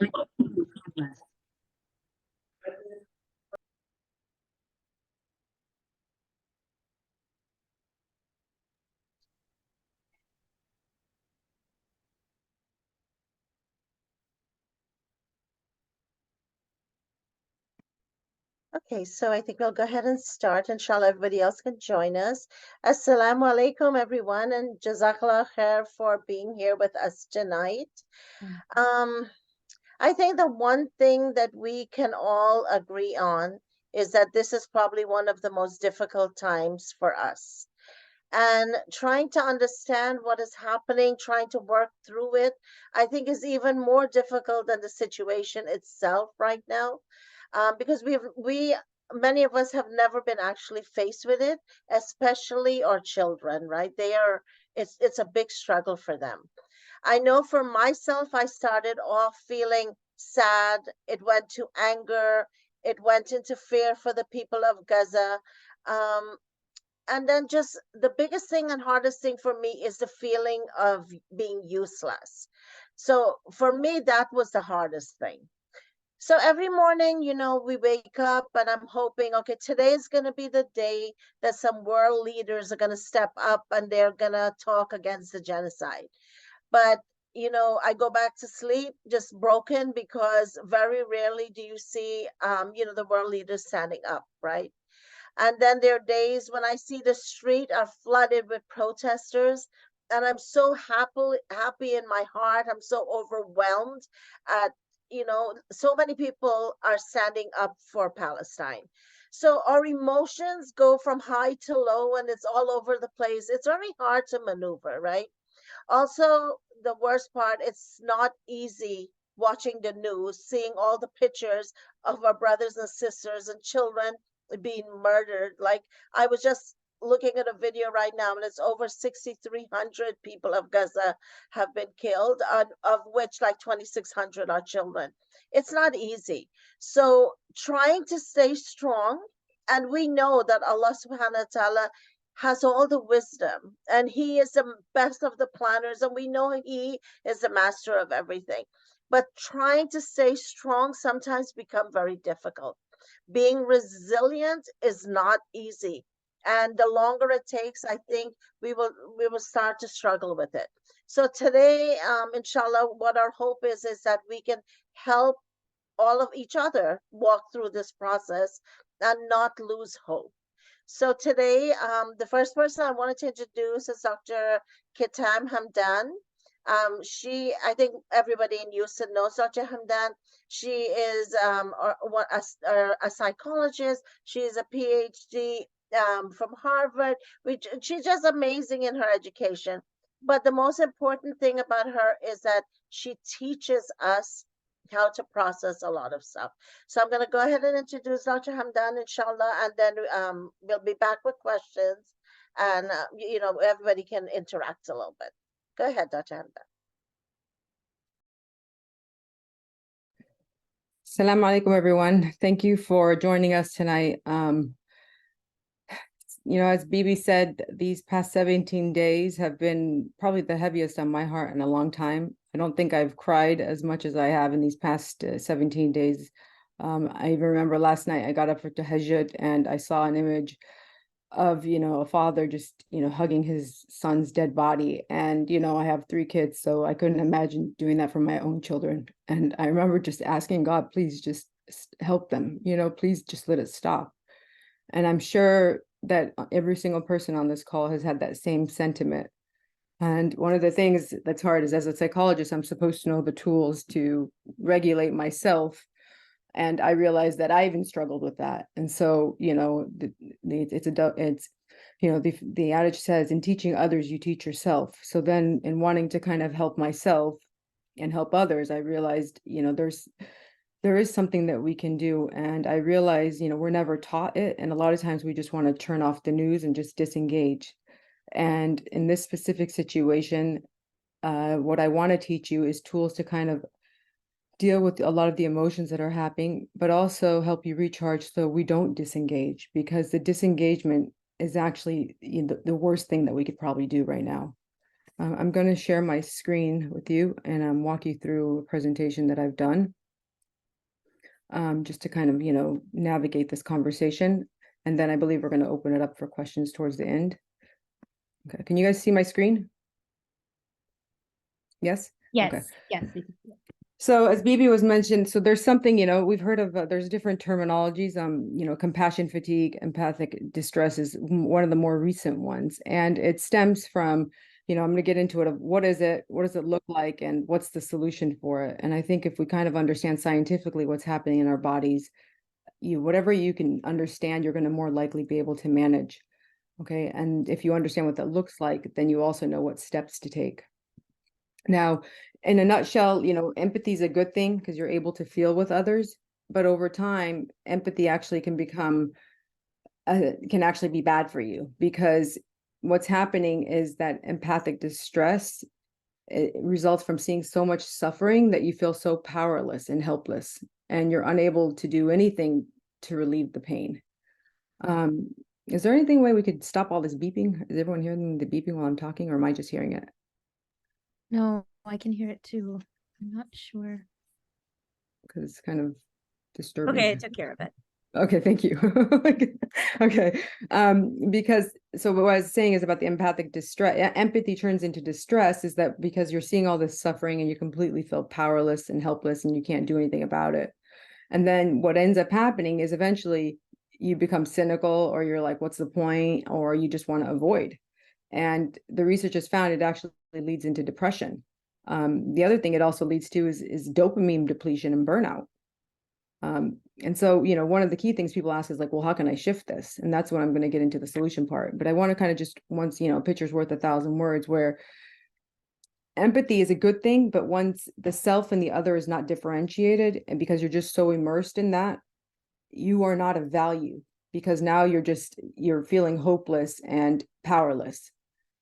Okay, so I think we'll go ahead and start. Inshallah, everybody else can join us. Assalamu alaikum, everyone, and Jazakallah khair for being here with us tonight. Um, I think the one thing that we can all agree on is that this is probably one of the most difficult times for us. And trying to understand what is happening, trying to work through it, I think is even more difficult than the situation itself right now. Because many of us have never been actually faced with it, especially our children, right? It's a big struggle for them. I know for myself, I started off feeling sad. It went to anger. It went into fear for the people of Gaza. Um, and then just the biggest thing and hardest thing for me is the feeling of being useless. So for me, that was the hardest thing. So every morning, we wake up and I'm hoping, okay, today is going to be the day that some world leaders are going to step up and they're going to talk against the genocide. But, I go back to sleep just broken because very rarely do you see, the world leaders standing up, right? And then there are days when I see the street are flooded with protesters, and I'm so happy in my heart. I'm so overwhelmed at, so many people are standing up for Palestine. So our emotions go from high to low and it's all over the place. It's very hard to maneuver, right? Also, the worst part, it's not easy watching the news, seeing all the pictures of our brothers and sisters and children being murdered. Like, I was just looking at a video right now, and it's over 6,300 people of Gaza have been killed, of which like 2,600 are children. It's not easy. So, trying to stay strong, and we know that Allah subhanahu wa ta'ala has all the wisdom and he is the best of the planners and we know he is the master of everything, but trying to stay strong sometimes become very difficult. Being resilient is not easy, and the longer it takes, I think we will start to struggle with it. So today, inshallah, what our hope is that we can help all of each other walk through this process and not lose hope. So today, the first person I wanted to introduce is Dr. Ketam Hamdan. I think everybody in Houston knows Dr. Hamdan. She is a psychologist. She is a Ph.D. From Harvard, which she's just amazing in her education. But the most important thing about her is that she teaches us how to process a lot of stuff. So I'm going to go ahead and introduce Dr. Hamdan, inshallah, and then we'll be back with questions, and everybody can interact a little bit. Go ahead, Dr. Hamdan. Assalamu alaikum, everyone. Thank you for joining us tonight. As Bibi said, these past 17 days have been probably the heaviest on my heart in a long time. I don't think I've cried as much as I have in these past 17 days. I even remember last night I got up for tahajjud and I saw an image of, a father just, hugging his son's dead body. And, I have 3 kids, so I couldn't imagine doing that for my own children. And I remember just asking God, please just help them, please just let it stop. And I'm sure that every single person on this call has had that same sentiment. And one of the things that's hard is, as a psychologist, I'm supposed to know the tools to regulate myself. And I realized that I even struggled with that. And so, the adage says, in teaching others, you teach yourself. So then in wanting to kind of help myself and help others, I realized, there is something that we can do. And I realize, we're never taught it. And a lot of times we just want to turn off the news and just disengage. And in this specific situation, what I want to teach you is tools to kind of deal with a lot of the emotions that are happening, but also help you recharge so we don't disengage, because the disengagement is actually the worst thing that we could probably do right now. I'm going to share my screen with you and walk you through a presentation that I've done, just to kind of, navigate this conversation. And then I believe we're going to open it up for questions towards the end. Okay, can you guys see my screen? Yes? Yes, okay. yes. We can see it. So as Bibi was mentioned, so there's something, we've heard of, there's different terminologies, compassion fatigue, empathic distress is one of the more recent ones. And it stems from, I'm going to get into it of what is it, what does it look like, and what's the solution for it. And I think if we kind of understand scientifically what's happening in our bodies, whatever you can understand, you're going to more likely be able to manage. Okay. And if you understand what that looks like, then you also know what steps to take. Now, in a nutshell, empathy is a good thing because you're able to feel with others. But over time, empathy actually can actually be bad for you, because what's happening is that empathic distress, it results from seeing so much suffering that you feel so powerless and helpless, and you're unable to do anything to relieve the pain. Is there anything way we could stop all this beeping? Is everyone hearing the beeping while I'm talking, or am I just hearing it? No, I can hear it too. I'm not sure. Because it's kind of disturbing. Okay, I took care of it. Okay, thank you. Okay. Because so what I was saying is about the empathic distress. Empathy turns into distress is that because you're seeing all this suffering and you completely feel powerless and helpless and you can't do anything about it. And then what ends up happening is eventually you become cynical, or you're like, what's the point? Or you just want to avoid. And the research has found it actually leads into depression. The other thing it also leads to is dopamine depletion and burnout. And so, one of the key things people ask is like, well, how can I shift this? And that's when I'm going to get into the solution part. But I want to kind of just once, a picture's worth 1,000 words, where empathy is a good thing, but once the self and the other is not differentiated, and because you're just so immersed in that, you are not of value, because now you're feeling hopeless and powerless.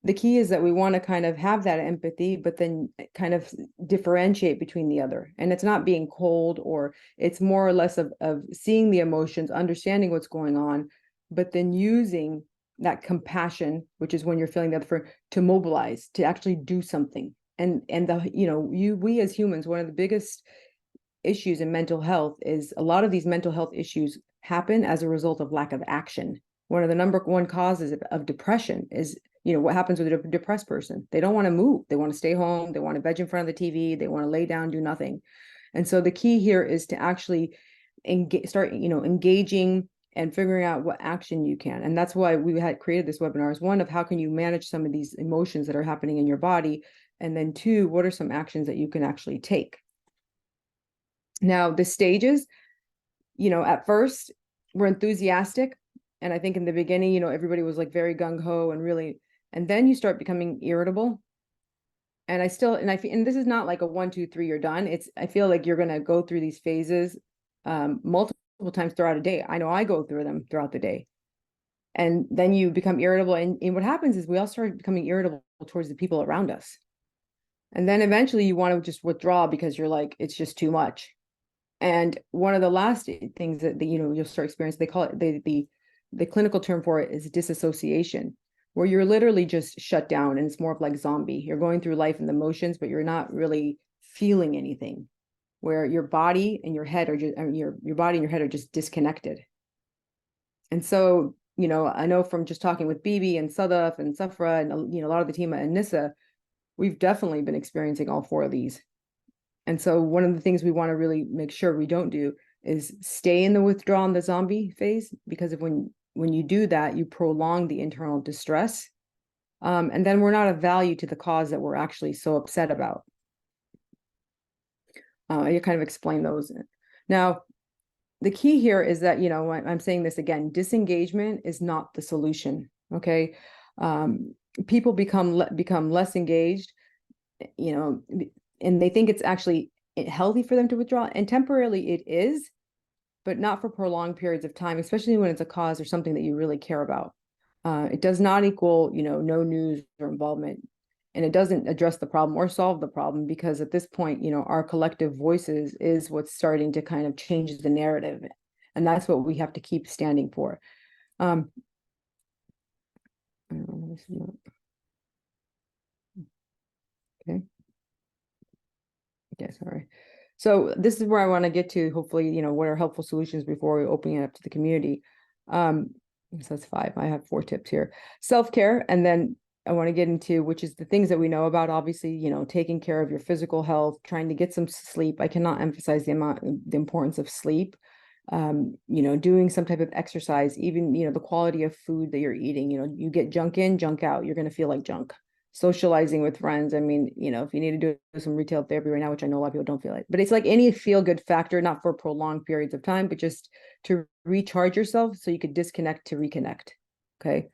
The key is that we want to kind of have that empathy, but then kind of differentiate between the other. And it's not being cold, or it's more or less of seeing the emotions, understanding what's going on, but then using that compassion, which is when you're feeling the other, to mobilize, to actually do something. And we as humans, one of the biggest issues in mental health is a lot of these mental health issues happen as a result of lack of action. One of the number one causes of depression is, what happens with a depressed person. They don't want to move. They want to stay home. They want to veg in front of the TV. They want to lay down, do nothing. And so the key here is to actually start, engaging and figuring out what action you can. And that's why we had created this webinar, is one of how can you manage some of these emotions that are happening in your body? And then two, what are some actions that you can actually take? Now, the stages, at first we're enthusiastic. And I think in the beginning, everybody was like very gung-ho and really, and then you start becoming irritable. And and this is not like a 1, 2, 3, you're done. I feel like you're going to go through these phases multiple times throughout a day. I know I go through them throughout the day. And then you become irritable. And what happens is we all start becoming irritable towards the people around us. And then eventually you want to just withdraw because you're like, it's just too much. And one of the last things that you'll start experiencing, they call it the clinical term for it is disassociation, where you're literally just shut down, and it's more of like zombie. You're going through life in the motions, but you're not really feeling anything. Where your body and your head are just your body and your head are just disconnected. And so, I know from just talking with Bibi and Sadaf and Safra and a lot of the team at An-Nisa, we've definitely been experiencing all four of these. And so one of the things we want to really make sure we don't do is stay in the withdrawal and the zombie phase, because when you do that, you prolong the internal distress. And then we're not of value to the cause that we're actually so upset about. You kind of explain those. Now, the key here is that, I'm saying this again, disengagement is not the solution. Okay. People become less engaged, and they think it's actually healthy for them to withdraw, and temporarily it is, but not for prolonged periods of time, especially when it's a cause or something that you really care about. It does not equal, no news or involvement, and it doesn't address the problem or solve the problem, because at this point, our collective voices is what's starting to kind of change the narrative, and that's what we have to keep standing for. I don't know, Okay. Okay, sorry. So this is where I want to get to, hopefully, what are helpful solutions before we open it up to the community. So that's 5. I have 4 tips here. Self-care, and then I want to get into, which is the things that we know about, obviously, taking care of your physical health, trying to get some sleep. I cannot emphasize the importance of sleep. Doing some type of exercise, even, the quality of food that you're eating. You get junk in, junk out, you're going to feel like junk. Socializing with friends. I mean, if you need to do some retail therapy right now, which I know a lot of people don't feel like, but it's like any feel-good factor, not for prolonged periods of time, but just to recharge yourself so you could disconnect to reconnect. Okay.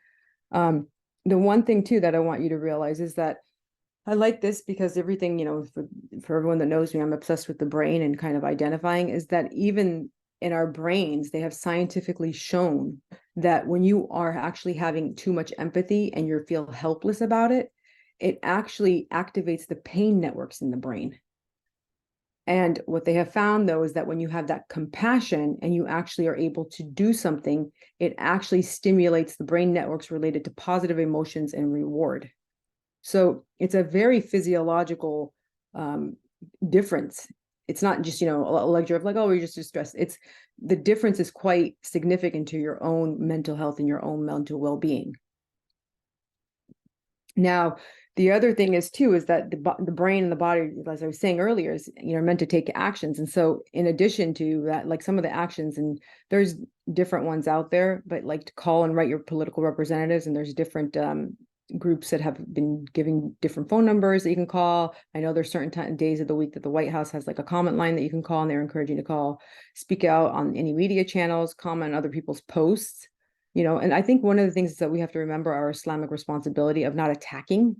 The one thing too that I want you to realize is that I like this because everything, for everyone that knows me, I'm obsessed with the brain and kind of identifying, is that even in our brains, they have scientifically shown that when you are actually having too much empathy and you feel helpless about it, it actually activates the pain networks in the brain. And what they have found, though, is that when you have that compassion and you actually are able to do something, it actually stimulates the brain networks related to positive emotions and reward. So it's a very physiological difference. It's not just, a lecture of like, oh, you're just stressed. It's the difference is quite significant to your own mental health and your own mental well-being. Now, the other thing is too, is that the brain and the body, as I was saying earlier, is, meant to take actions. And so in addition to that, like some of the actions, and there's different ones out there, but like to call and write your political representatives, and there's different groups that have been giving different phone numbers that you can call. I know there's certain days of the week that the White House has like a comment line that you can call, and they're encouraging you to call, speak out on any media channels, comment on other people's posts. And I think one of the things is that we have to remember our Islamic responsibility of not attacking,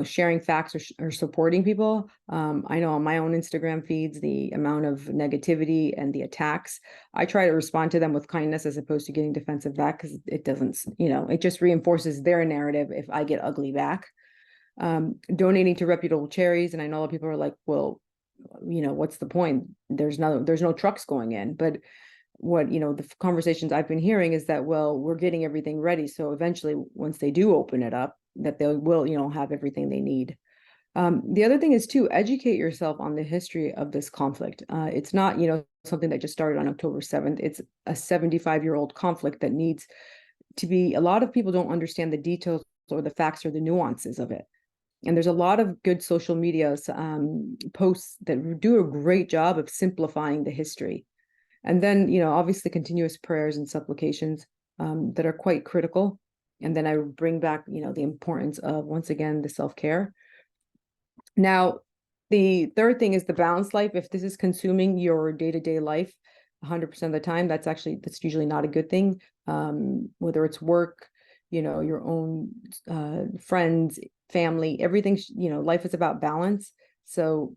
sharing facts or supporting people. I know on my own Instagram feeds, the amount of negativity and the attacks, I try to respond to them with kindness as opposed to getting defensive back, because it doesn't, it just reinforces their narrative if I get ugly back. Donating to reputable charities. And I know a lot of people are like, well, what's the point? There's no trucks going in. But what, the conversations I've been hearing is that, well, we're getting everything ready. So eventually, once they do open it up, that they will, have everything they need. The other thing is to educate yourself on the history of this conflict. It's not, something that just started on October 7th. It's a 75-year-old conflict that needs to be, a lot of people don't understand the details or the facts or the nuances of it. And there's a lot of good social media posts that do a great job of simplifying the history. And then, obviously continuous prayers and supplications that are quite critical. And then I bring back, the importance of, once again, the self-care. Now, the third thing is the balanced life. If this is consuming your day-to-day life 100% of the time, that's usually not a good thing. Whether it's work, your own friends, family, everything, life is about balance. So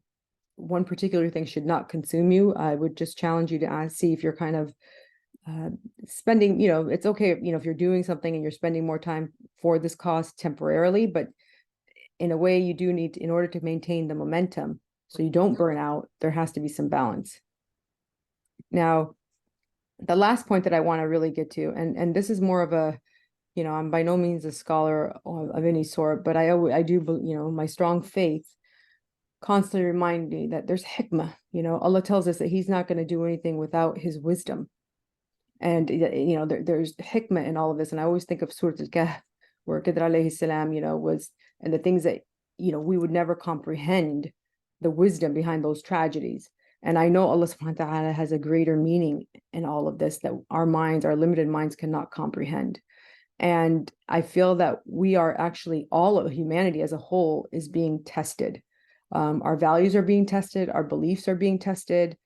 one particular thing should not consume you. I would just challenge you to see if you're kind of spending, it's okay, if you're doing something and you're spending more time for this cause temporarily, but in a way you do need to, in order to maintain the momentum so you don't burn out, there has to be some balance. Now, the last point that I want to really get to, and this is more of a, I'm by no means a scholar of any sort, but I do, my strong faith constantly remind me that there's hikmah. Allah tells us that he's not going to do anything without his wisdom. And, there's hikmah in all of this. And I always think of Surah Al-Kahf, where Khidr alayhi salam, was, and the things that, we would never comprehend the wisdom behind those tragedies. And I know Allah subhanahu wa ta'ala has a greater meaning in all of this that our limited minds cannot comprehend. And I feel that we are actually, all of humanity as a whole is being tested. Our values are being tested. Our beliefs are being tested.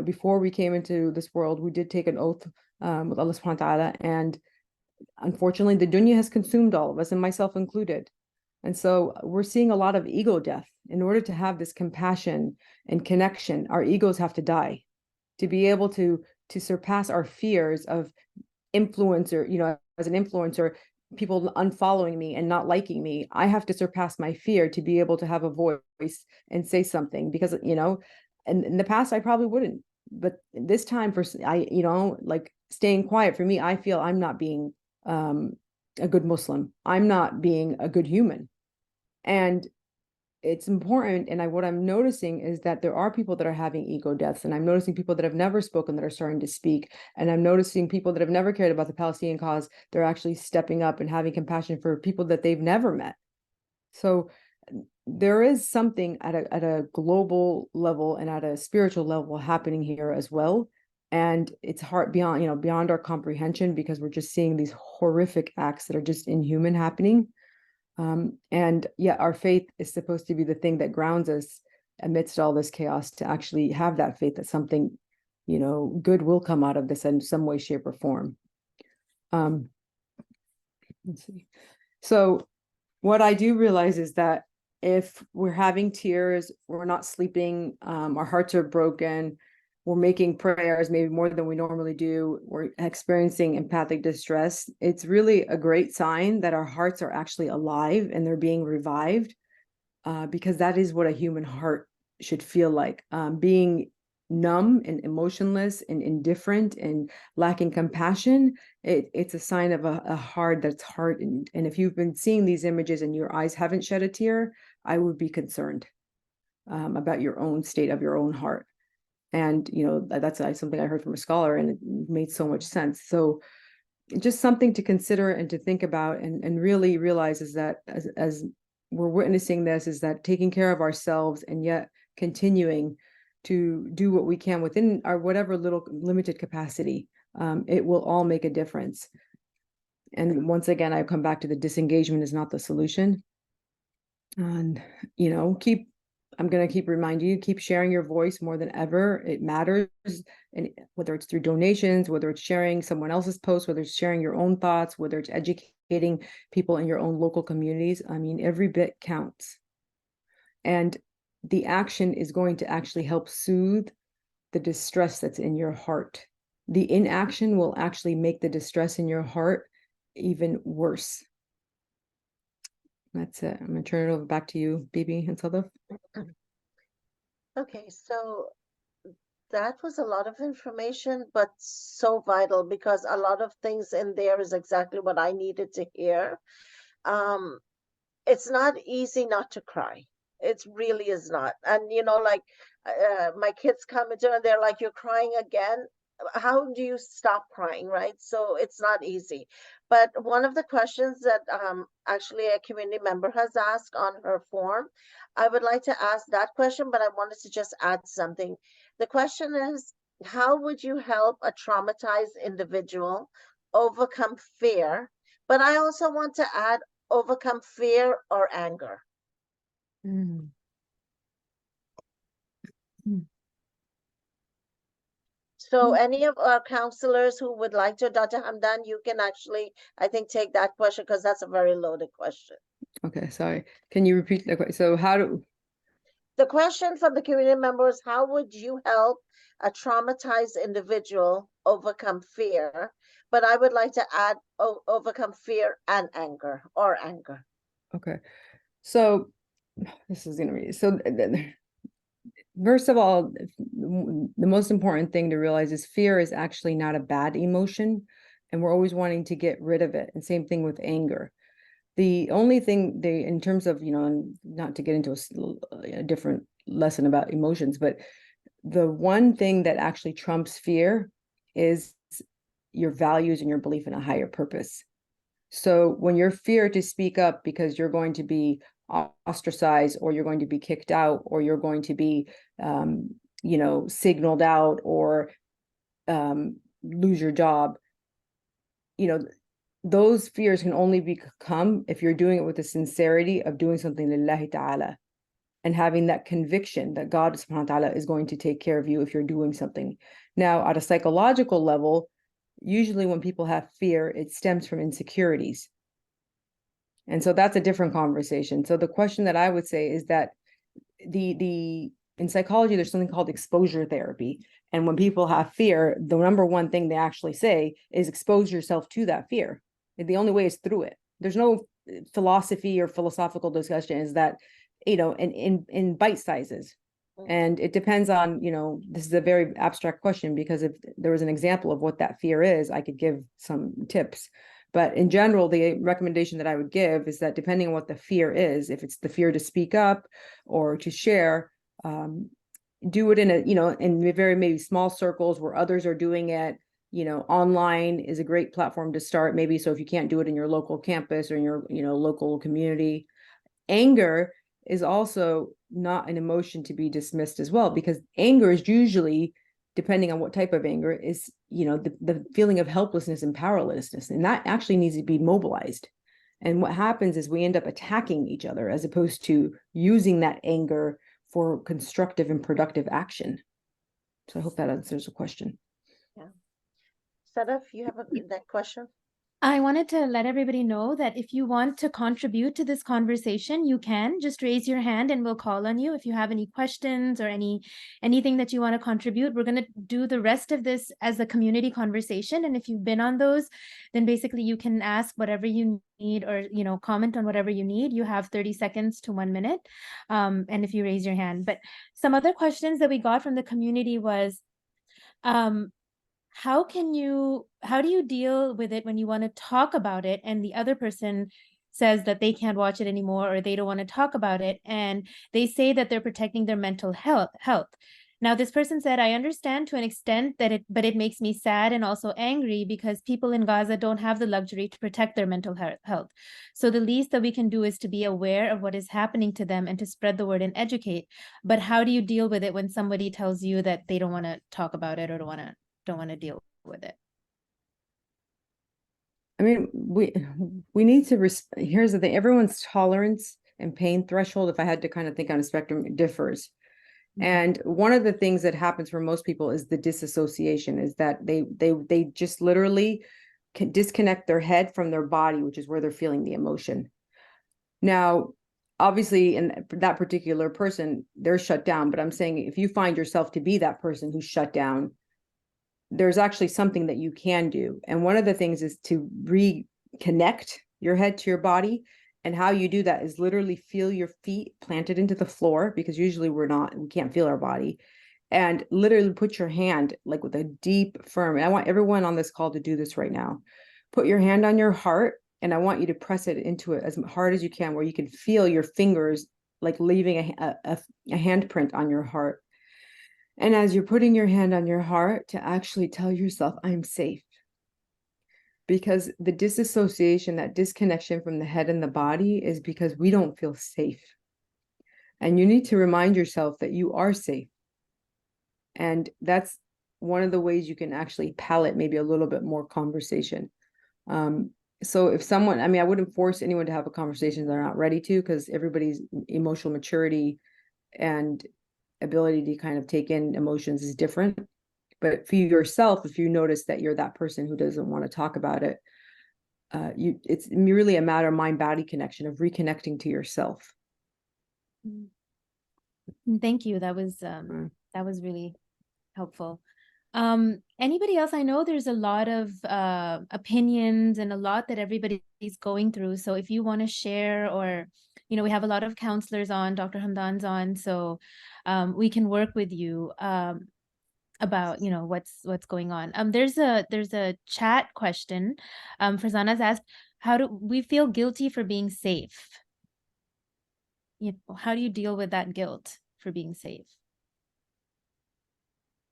Before we came into this world, we did take an oath with Allah subhanahu wa ta'ala. And unfortunately, the dunya has consumed all of us, and myself included. And so we're seeing a lot of ego death. In order to have this compassion and connection, our egos have to die to be able to surpass our fears of influencer, as an influencer, people unfollowing me and not liking me. I have to surpass my fear to be able to have a voice and say something, because, and in the past, I probably wouldn't. But this time, like staying quiet, for me, I feel I'm not being a good Muslim. I'm not being a good human. And it's important. And what I'm noticing is that there are people that are having ego deaths, and I'm noticing people that have never spoken that are starting to speak. And I'm noticing people that have never cared about the Palestinian cause. They're actually stepping up and having compassion for people that they've never met. So there is something at a global level and at a spiritual level happening here as well. And it's hard beyond our comprehension, because we're just seeing these horrific acts that are just inhuman happening. And yet our faith is supposed to be the thing that grounds us amidst all this chaos, to actually have that faith that something, good will come out of this in some way, shape, or form. Let's see. So what I do realize is that if we're having tears, we're not sleeping, our hearts are broken, we're making prayers maybe more than we normally do, we're experiencing empathic distress, it's really a great sign that our hearts are actually alive and they're being revived, because that is what a human heart should feel like. Being numb and emotionless and indifferent and lacking compassion, it's a sign of a heart that's hardened. And if you've been seeing these images and your eyes haven't shed a tear, I would be concerned about your own state of your own heart. And that's something I heard from a scholar, and it made so much sense. So just something to consider and to think about, and really realize is that as we're witnessing this, is that taking care of ourselves and yet continuing to do what we can within our whatever little limited capacity, it will all make a difference. And once again, I come back to the disengagement is not the solution. And I'm going to keep reminding you, keep sharing your voice more than ever. It matters. And whether it's through donations, whether it's sharing someone else's posts, whether it's sharing your own thoughts, whether it's educating people in your own local communities, I mean, every bit counts. And the action is going to actually help soothe the distress that's in your heart. The inaction will actually make the distress in your heart even worse. That's it. I'm going to turn it over back to you, Bibi and Sadaf. Okay, so that was a lot of information, but so vital, because a lot of things in there is exactly what I needed to hear. Um, it's not easy not to cry. It really is not. And like my kids come into and they're like, "You're crying again." How do you stop crying, right? So it's not easy. But one of the questions that actually a community member has asked on her form, I would like to ask that question, but I wanted to just add something. The question is, how would you help a traumatized individual overcome fear? But I also want to add, overcome fear or anger. Mm. Mm. So any of our counselors who would like to, Dr. Hamdan, you can actually, I think, take that question, because that's a very loaded question. Okay, sorry. Can you repeat the question? So The question from the community members, how would you help a traumatized individual overcome fear? But I would like to add, overcome fear and anger, or anger. Okay. So this is going to be, so first of all, the most important thing to realize is fear is actually not a bad emotion, and we're always wanting to get rid of it. And same thing with anger. The only thing in terms of, not to get into a different lesson about emotions, but the one thing that actually trumps fear is your values and your belief in a higher purpose. So when you're feared to speak up because you're going to be ostracized, or you're going to be kicked out, or you're going to be, signaled out, or lose your job, those fears can only become if you're doing it with the sincerity of doing something lillahi ta'ala, and having that conviction that God subhanahu wa ta'ala is going to take care of you if you're doing something. Now, at a psychological level, usually when people have fear, it stems from insecurities. And so that's a different conversation. So the question that I would say is that in psychology, there's something called exposure therapy. And when people have fear, the number one thing they actually say is expose yourself to that fear. The only way is through it. There's no philosophy or philosophical discussion, is that, in bite sizes. And it depends on, this is a very abstract question, because if there was an example of what that fear is, I could give some tips. But in general, the recommendation that I would give is that depending on what the fear is, if it's the fear to speak up or to share, do it in a, in very maybe small circles where others are doing it. Online is a great platform to start, maybe. So if you can't do it in your local campus or in your, local community. Anger is also not an emotion to be dismissed as well, because anger is usually, depending on what type of anger, is, the feeling of helplessness and powerlessness. And that actually needs to be mobilized. And what happens is we end up attacking each other as opposed to using that anger for constructive and productive action. So I hope that answers the question. Yeah. Sadaf, you have that question? I wanted to let everybody know that if you want to contribute to this conversation, you can just raise your hand and we'll call on you. If you have any questions or anything that you want to contribute, we're going to do the rest of this as a community conversation. And if you've been on those, then basically you can ask whatever you need or, comment on whatever you need. You have 30 seconds to 1 minute. And if you raise your hand. But some other questions that we got from the community was, how do you deal with it when you want to talk about it and the other person says that they can't watch it anymore or they don't want to talk about it and they say that they're protecting their mental health? Now, this person said, I understand to an extent but it makes me sad and also angry because people in Gaza don't have the luxury to protect their mental health. So the least that we can do is to be aware of what is happening to them and to spread the word and educate. But how do you deal with it when somebody tells you that they don't want to talk about it or don't want to deal with it? I mean, we need to, here's the thing, everyone's tolerance and pain threshold, if I had to kind of think on a spectrum, differs. And one of the things that happens for most people is the disassociation, is that they just literally can disconnect their head from their body, which is where they're feeling the emotion. Now, obviously, in that particular person, they're shut down. But I'm saying if you find yourself to be that person who's shut down, there's actually something that you can do. And one of the things is to reconnect your head to your body. And how you do that is literally feel your feet planted into the floor, because usually we can't feel our body. And literally put your hand like with a deep, firm, and I want everyone on this call to do this right now. Put your hand on your heart, and I want you to press it into it as hard as you can, where you can feel your fingers like leaving a handprint on your heart. And as you're putting your hand on your heart, to actually tell yourself, I'm safe. Because the disassociation, that disconnection from the head and the body, is because we don't feel safe. And you need to remind yourself that you are safe. And that's one of the ways you can actually palate maybe a little bit more conversation. So if someone, I wouldn't force anyone to have a conversation they're not ready to, because everybody's emotional maturity and ability to kind of take in emotions is different. But for yourself, if you notice that you're that person who doesn't want to talk about it, it's really a matter of mind-body connection, of reconnecting to yourself. Thank you. That was really helpful. Anybody else? I know there's a lot of opinions and a lot that everybody's going through. So if you want to share, or we have a lot of counselors on, Dr. Hamdan's on, so we can work with you about what's going on. There's a chat question. Farzana's asked, how do we feel guilty for being safe? How do you deal with that guilt for being safe?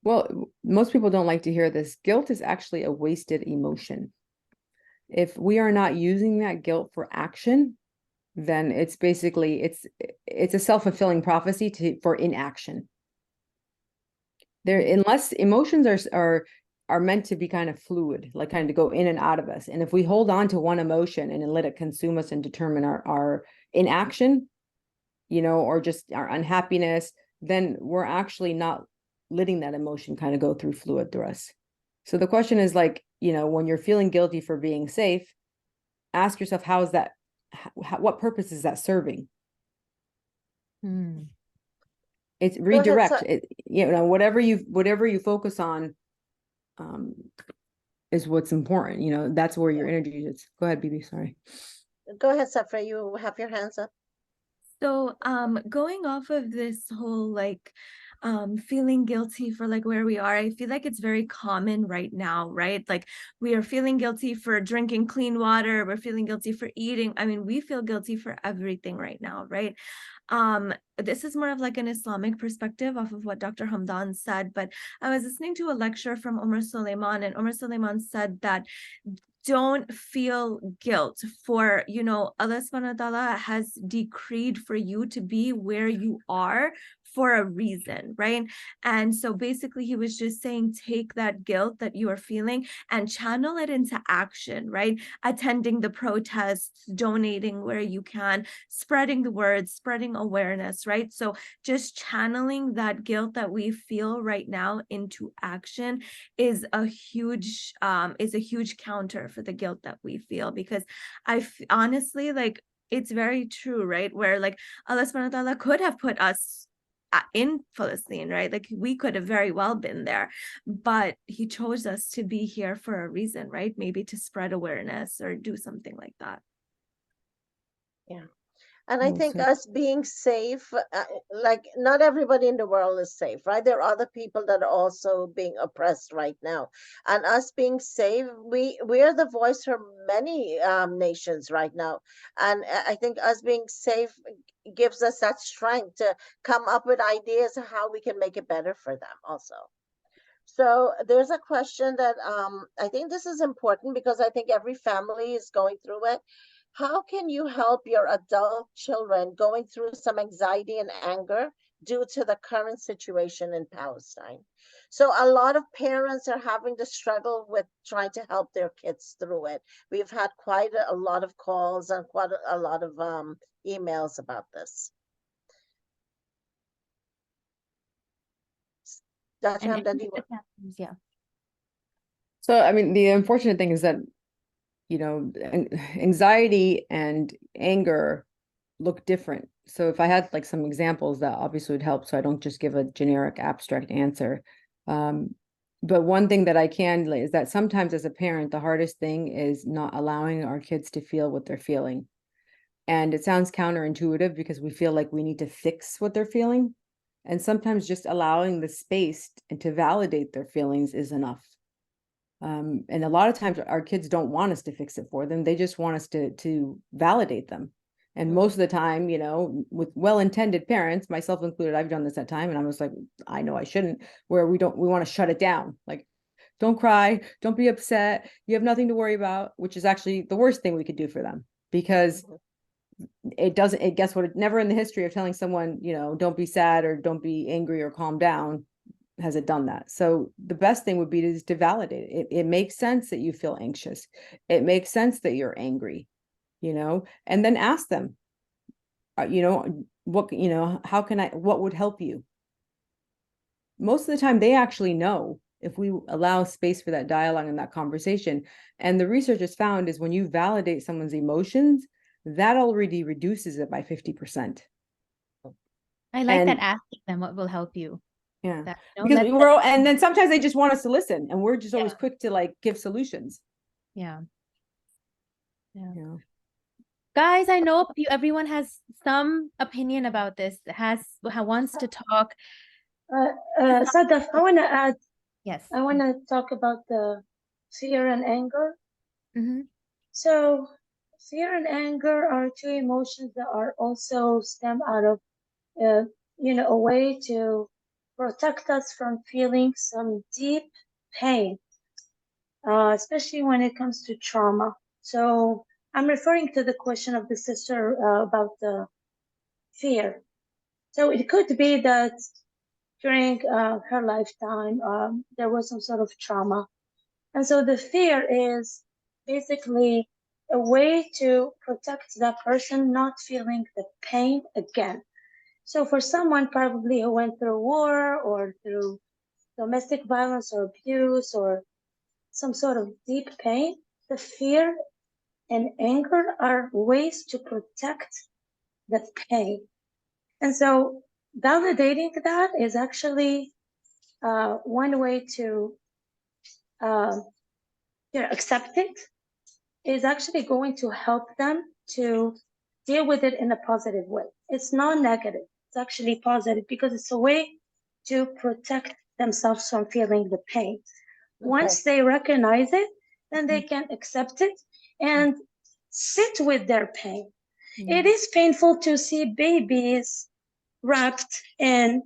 Well, most people don't like to hear this. Guilt is actually a wasted emotion. If we are not using that guilt for action, then it's basically, it's a self-fulfilling prophecy for inaction. Unless emotions are meant to be kind of fluid, like kind of go in and out of us. And if we hold on to one emotion and then let it consume us and determine our inaction, or just our unhappiness, then we're actually not letting that emotion kind of go through fluid through us. So the question is, like, when you're feeling guilty for being safe, ask yourself, what purpose is that serving? It's redirect it, whatever you focus on is what's important. That's where your energy is. Go ahead, Bibi. Sorry. Go ahead, Safra. You have your hands up. So going off of this whole feeling guilty for like where we are. I feel like it's very common right now, right? Like we are feeling guilty for drinking clean water, we're feeling guilty for eating. I mean, we feel guilty for everything right now, right? This is more of like an Islamic perspective off of what Dr. Hamdan said, but I was listening to a lecture from Umar Suleiman, and Umar Suleiman said that don't feel guilt for, you know, Allah subhanahu wa ta'ala has decreed for you to be where you are for a reason, right? And so basically he was just saying, take that guilt that you are feeling and channel it into action, right? Attending the protests, donating where you can, spreading the words, spreading awareness, right? So just channeling that guilt that we feel right now into action is a huge counter for the guilt that we feel, because honestly, like, it's very true, right? Where like Allah subhanahu wa ta'ala could have put us in Palestine, right? Like we could have very well been there, but he chose us to be here for a reason, right? Maybe to spread awareness or do something like that. Yeah. And I think Also, us being safe, like not everybody in the world is safe, right? There are other people that are also being oppressed right now. And us being safe, we are the voice for many nations right now. And I think us being safe gives us that strength to come up with ideas of how we can make it better for them also. So there's a question that I think this is important because I think every family is going through it. How can you help your adult children going through some anxiety and anger due to the current situation in Palestine? So a lot of parents are having to struggle with trying to help their kids through it. We've had quite a lot of calls and quite a lot of emails about this. Dr. And Hamdan, do you the families, yeah. so I mean, the unfortunate thing is that, you know, anxiety and anger look different. So if I had like some examples, that obviously would help, so I don't just give a generic abstract answer. But one thing that I can is that sometimes as a parent, the hardest thing is not allowing our kids to feel what they're feeling. And it sounds counterintuitive because we feel like we need to fix what they're feeling. And sometimes just allowing the space and to validate their feelings is enough. And a lot of times our kids don't want us to fix it for them. They just want us to validate them. And most of the time, you know, with well-intended parents, myself included, I've done this at time, and I was like, I know I shouldn't, where we want to shut it down. Like, don't cry, don't be upset, you have nothing to worry about, which is actually the worst thing we could do for them, because guess what, never in the history of telling someone, you know, don't be sad or don't be angry or calm down has it done that. So the best thing would be to validate it. It makes sense that you feel anxious. It makes sense that you're angry, you know, and then ask them, you know, what would help you? Most of the time they actually know if we allow space for that dialogue and that conversation. And the research has found is when you validate someone's emotions, that already reduces it by 50%. I like that, asking them what will help you. Yeah, That, you know, because and then sometimes they just want us to listen, and we're just always quick to like give solutions. Yeah. Yeah. Guys, I know everyone has some opinion about this, wants to talk. Sadaf, I want to add, Yes. I want to talk about the fear and anger. Mm-hmm. So fear and anger are two emotions that are also stem out of, a way to protect us from feeling some deep pain, especially when it comes to trauma. So I'm referring to the question of the sister about the fear. So it could be that during her lifetime, there was some sort of trauma. And so the fear is basically a way to protect that person not feeling the pain again. So for someone probably who went through war or through domestic violence or abuse or some sort of deep pain, the fear and anger are ways to protect the pain. And so validating that is actually one way to accept it, is actually going to help them to deal with it in a positive way. It's not negative. It's actually positive because it's a way to protect themselves from feeling the pain. Okay. Once they recognize it, then they can accept it and sit with their pain. It is painful to see babies wrapped in,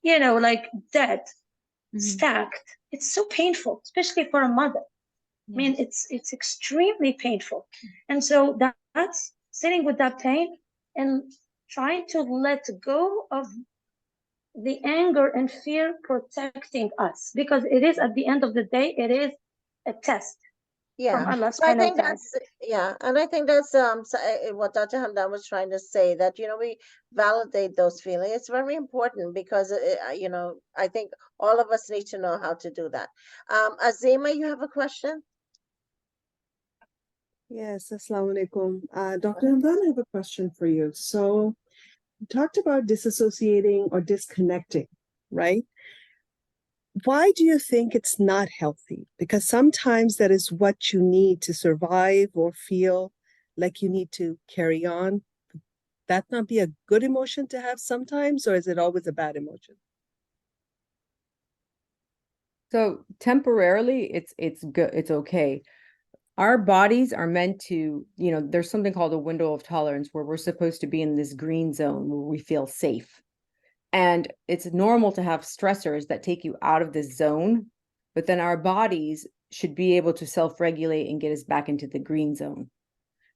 like dead, stacked. It's so painful, especially for a mother. I mean, it's extremely painful. And so that's sitting with that pain and trying to let go of the anger and fear protecting us, because it is, at the end of the day, it is a test from Yeah. Allah So I subhanahu think wa ta'ala. that's, yeah, and I think that's what Dr. Hamdan was trying to say, that we validate those feelings. It's very important because I think all of us need to know how to do that. Azima, you have a question? Yes, Assalamu alaikum. Dr. Hamdan, I have a question for you. So, you talked about disassociating or disconnecting, right? Why do you think it's not healthy? Because sometimes that is what you need to survive or feel like you need to carry on. That not be a good emotion to have sometimes, or is it always a bad emotion? So temporarily, it's good, it's okay. Our bodies are meant to, there's something called a window of tolerance where we're supposed to be in this green zone where we feel safe. And it's normal to have stressors that take you out of this zone, but then our bodies should be able to self-regulate and get us back into the green zone.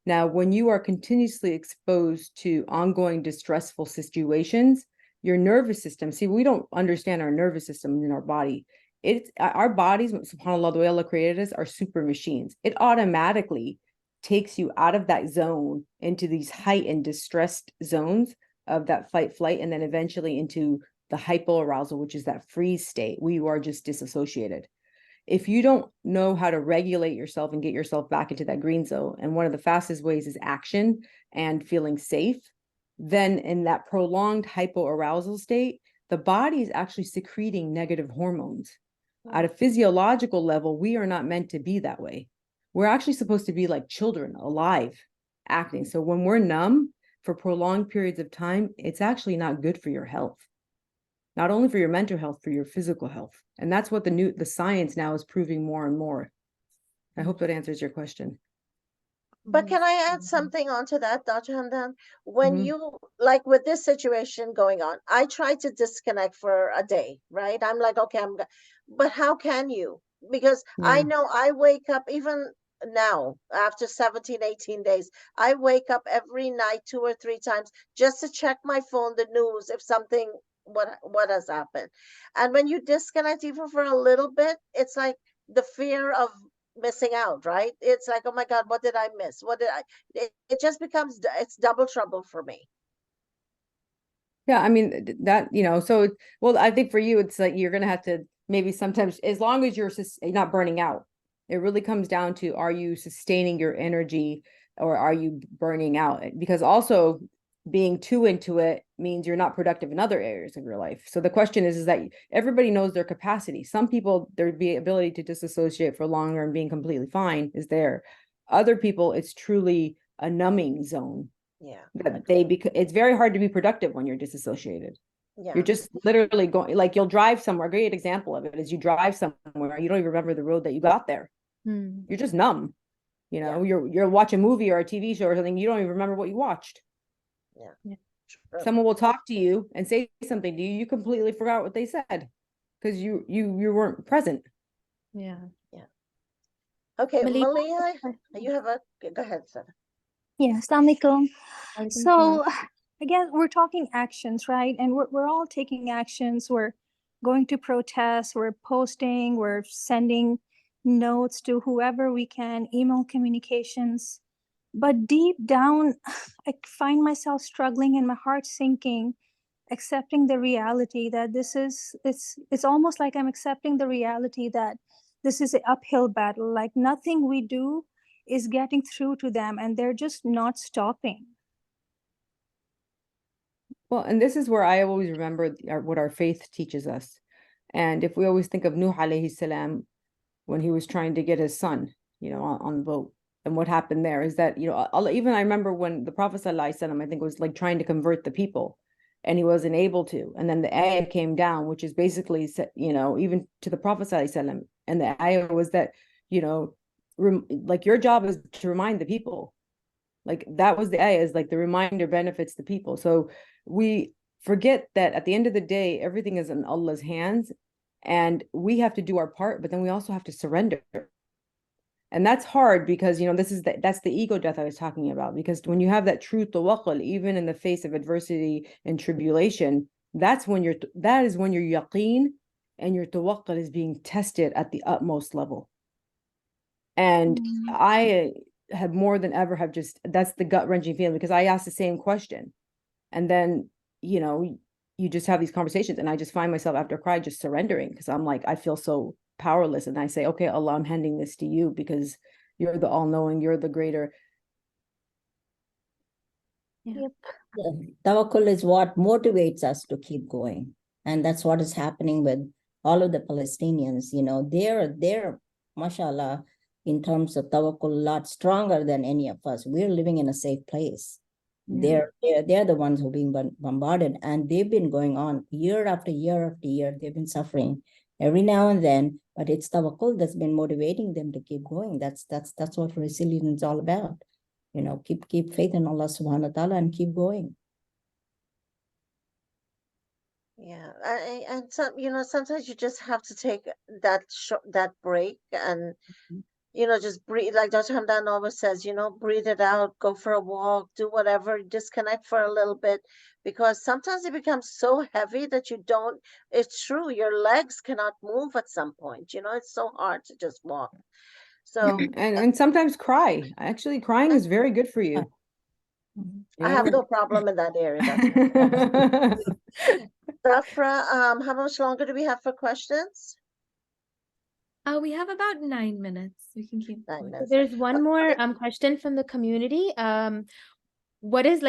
Now, when you are continuously exposed to ongoing distressful situations, your nervous system, see, we don't understand our nervous system in our body. It's our bodies, subhanAllah, the way Allah created us, are super machines. It automatically takes you out of that zone into these heightened distressed zones of that fight flight, and then eventually into the hypoarousal, which is that freeze state where you are just disassociated. If you don't know how to regulate yourself and get yourself back into that green zone, and one of the fastest ways is action and feeling safe, then in that prolonged hypoarousal state, the body is actually secreting negative hormones. At a physiological level, we are not meant to be that way. We're actually supposed to be like children, alive, acting. So when we're numb for prolonged periods of time, it's actually not good for your health. Not only for your mental health, for your physical health. And that's what the science now is proving more and more. I hope that answers your question. But can I add something onto that, Dr. Hamdan? When Mhm. you, like with this situation going on, I try to disconnect for a day, right? I'm like, okay, but how can you? Because I Yeah. know I wake up even now after 17, 18 days, I wake up every night 2 or 3 times just to check my phone, the news, if something, what has happened. And when you disconnect even for a little bit, it's like the fear of missing out, right? It's like, oh my God, what did I miss? It just becomes, it's double trouble for me. Yeah, I mean that, so well, I think for you, it's like you're gonna have to maybe sometimes, as long as you're not burning out, it really comes down to, are you sustaining your energy or are you burning out? Because also being too into it means you're not productive in other areas of your life. So the question is that everybody knows their capacity. Some people, their ability to disassociate for longer and being completely fine is there. Other people, it's truly a numbing zone. Yeah. That it's very hard to be productive when you're disassociated. Yeah. You're just literally going, like, you'll drive somewhere. A great example of it is you drive somewhere, you don't even remember the road that you got there. You're just numb. Yeah. You're watching a movie or a TV show or something, you don't even remember what you watched. Yeah. True. Someone will talk to you and say something to you, you completely forgot what they said because you weren't present. Yeah. Okay, Malika? Malia, you have go ahead, Sadaf. Yeah, Assalamu alaikum. Alaikum So again, we're talking actions, right? And we're all taking actions. We're going to protest, we're posting, we're sending notes to whoever we can, email communications. But deep down, I find myself struggling and my heart sinking, accepting the reality that it's almost like I'm accepting the reality that this is an uphill battle. Like nothing we do is getting through to them and they're just not stopping. Well, and this is where I always remember what our faith teaches us. And if we always think of Nuh alayhi salam, when he was trying to get his son, on the boat, and what happened there is that, Allah, even I remember when the Prophet sallallahu alaihi wasallam, I think, was like trying to convert the people, and he wasn't able to. And then the ayah came down, which is basically, even to the Prophet ﷺ. And the ayah was that, like your job is to remind the people. Like that was the ayah, is like the reminder benefits the people. So we forget that at the end of the day, everything is in Allah's hands, and we have to do our part, but then we also have to surrender. And that's hard because, that's the ego death I was talking about. Because when you have that true tawakkul, even in the face of adversity and tribulation, that is when your yaqeen and your tawakkul is being tested at the utmost level. And I have more than ever that's the gut-wrenching feeling, because I asked the same question. And then, you just have these conversations, and I just find myself after a cry just surrendering, because I'm like, I feel so powerless. And I say, okay, Allah, I'm handing this to you, because you're the all-knowing, you're the greater. Yeah. Tawakkul is what motivates us to keep going. And that's what is happening with all of the Palestinians. They're, mashallah, in terms of tawakkul, a lot stronger than any of us. We're living in a safe place. Yeah. They're the ones who are being bombarded, and they've been going on year after year after year. They've been suffering every now and then, but it's tawakkul that's been motivating them to keep going. That's what resilience is all about. Keep faith in Allah subhanahu wa ta'ala and keep going. Yeah, and sometimes you just have to take that break and just breathe. Like Dr. Hamdan always says, breathe it out, go for a walk, do whatever, disconnect for a little bit, because sometimes it becomes so heavy that you don't. It's true, your legs cannot move at some point. It's so hard to just walk. So and sometimes cry. Actually, crying is very good for you. I have no problem in that area. Zafra, how much longer do we have for questions? We have about 9 minutes. We can keep 9 going. minutes. There's one more question from the community. What is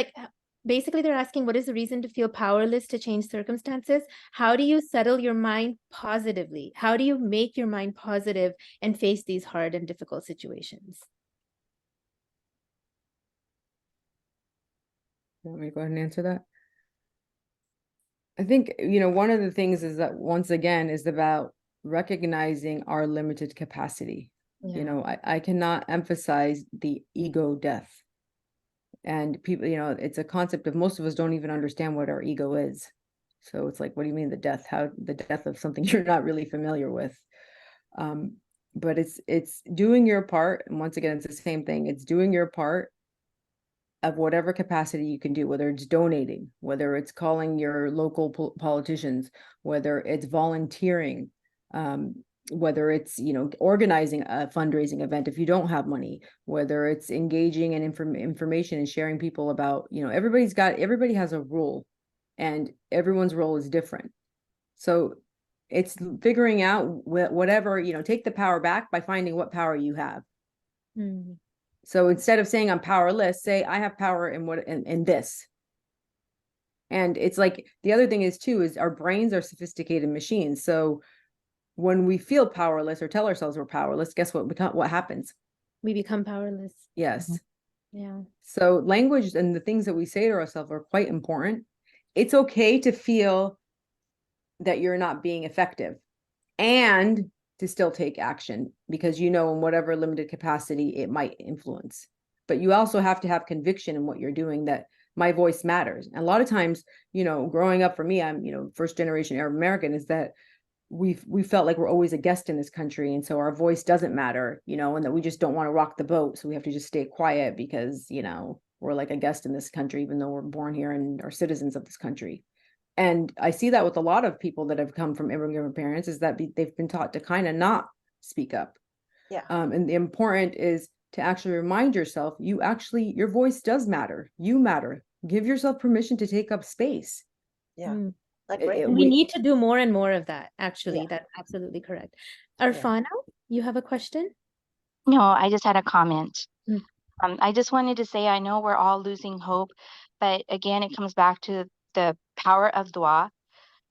basically they're asking, what is the reason to feel powerless to change circumstances? How do you settle your mind positively? How do you make your mind positive and face these hard and difficult situations? You want me to go ahead and answer that? I think, one of the things is that, once again, is about recognizing our limited capacity. Yeah. I cannot emphasize the ego death. And people, it's a concept of, most of us don't even understand what our ego is. So it's like, what do you mean the death? How the death of something you're not really familiar with? But it's doing your part. And once again, it's the same thing. It's doing your part of whatever capacity you can do, whether it's donating, whether it's calling your local politicians, whether it's volunteering, whether it's, organizing a fundraising event if you don't have money, whether it's engaging in information and sharing people about, everybody has a role, and everyone's role is different. So it's figuring out whatever, take the power back by finding what power you have. Mm. So instead of saying I'm powerless, say I have power in this. And it's like, the other thing is too, is our brains are sophisticated machines. So when we feel powerless or tell ourselves we're powerless, guess what happens? We become powerless. Yes. Yeah. So language and the things that we say to ourselves are quite important. It's okay to feel that you're not being effective, and to still take action, because in whatever limited capacity it might influence. But you also have to have conviction in what you're doing, that my voice matters. And a lot of times, growing up, for me, I'm, first generation Arab American, is that we felt like we're always a guest in this country, and so our voice doesn't matter, and that we just don't want to rock the boat, so we have to just stay quiet because we're like a guest in this country, even though we're born here and are citizens of this country. And I see that with a lot of people that have come from immigrant parents, is that they've been taught to kind of not speak up. Yeah. And the important is to actually remind yourself, your voice does matter. You matter. Give yourself permission to take up space. Yeah. Mm. Great. We need to do more and more of that, actually. That's absolutely correct. Arfana, you have a question? No, I just had a comment. Mm. I just wanted to say, I know we're all losing hope, but again, it comes back to the power of dua.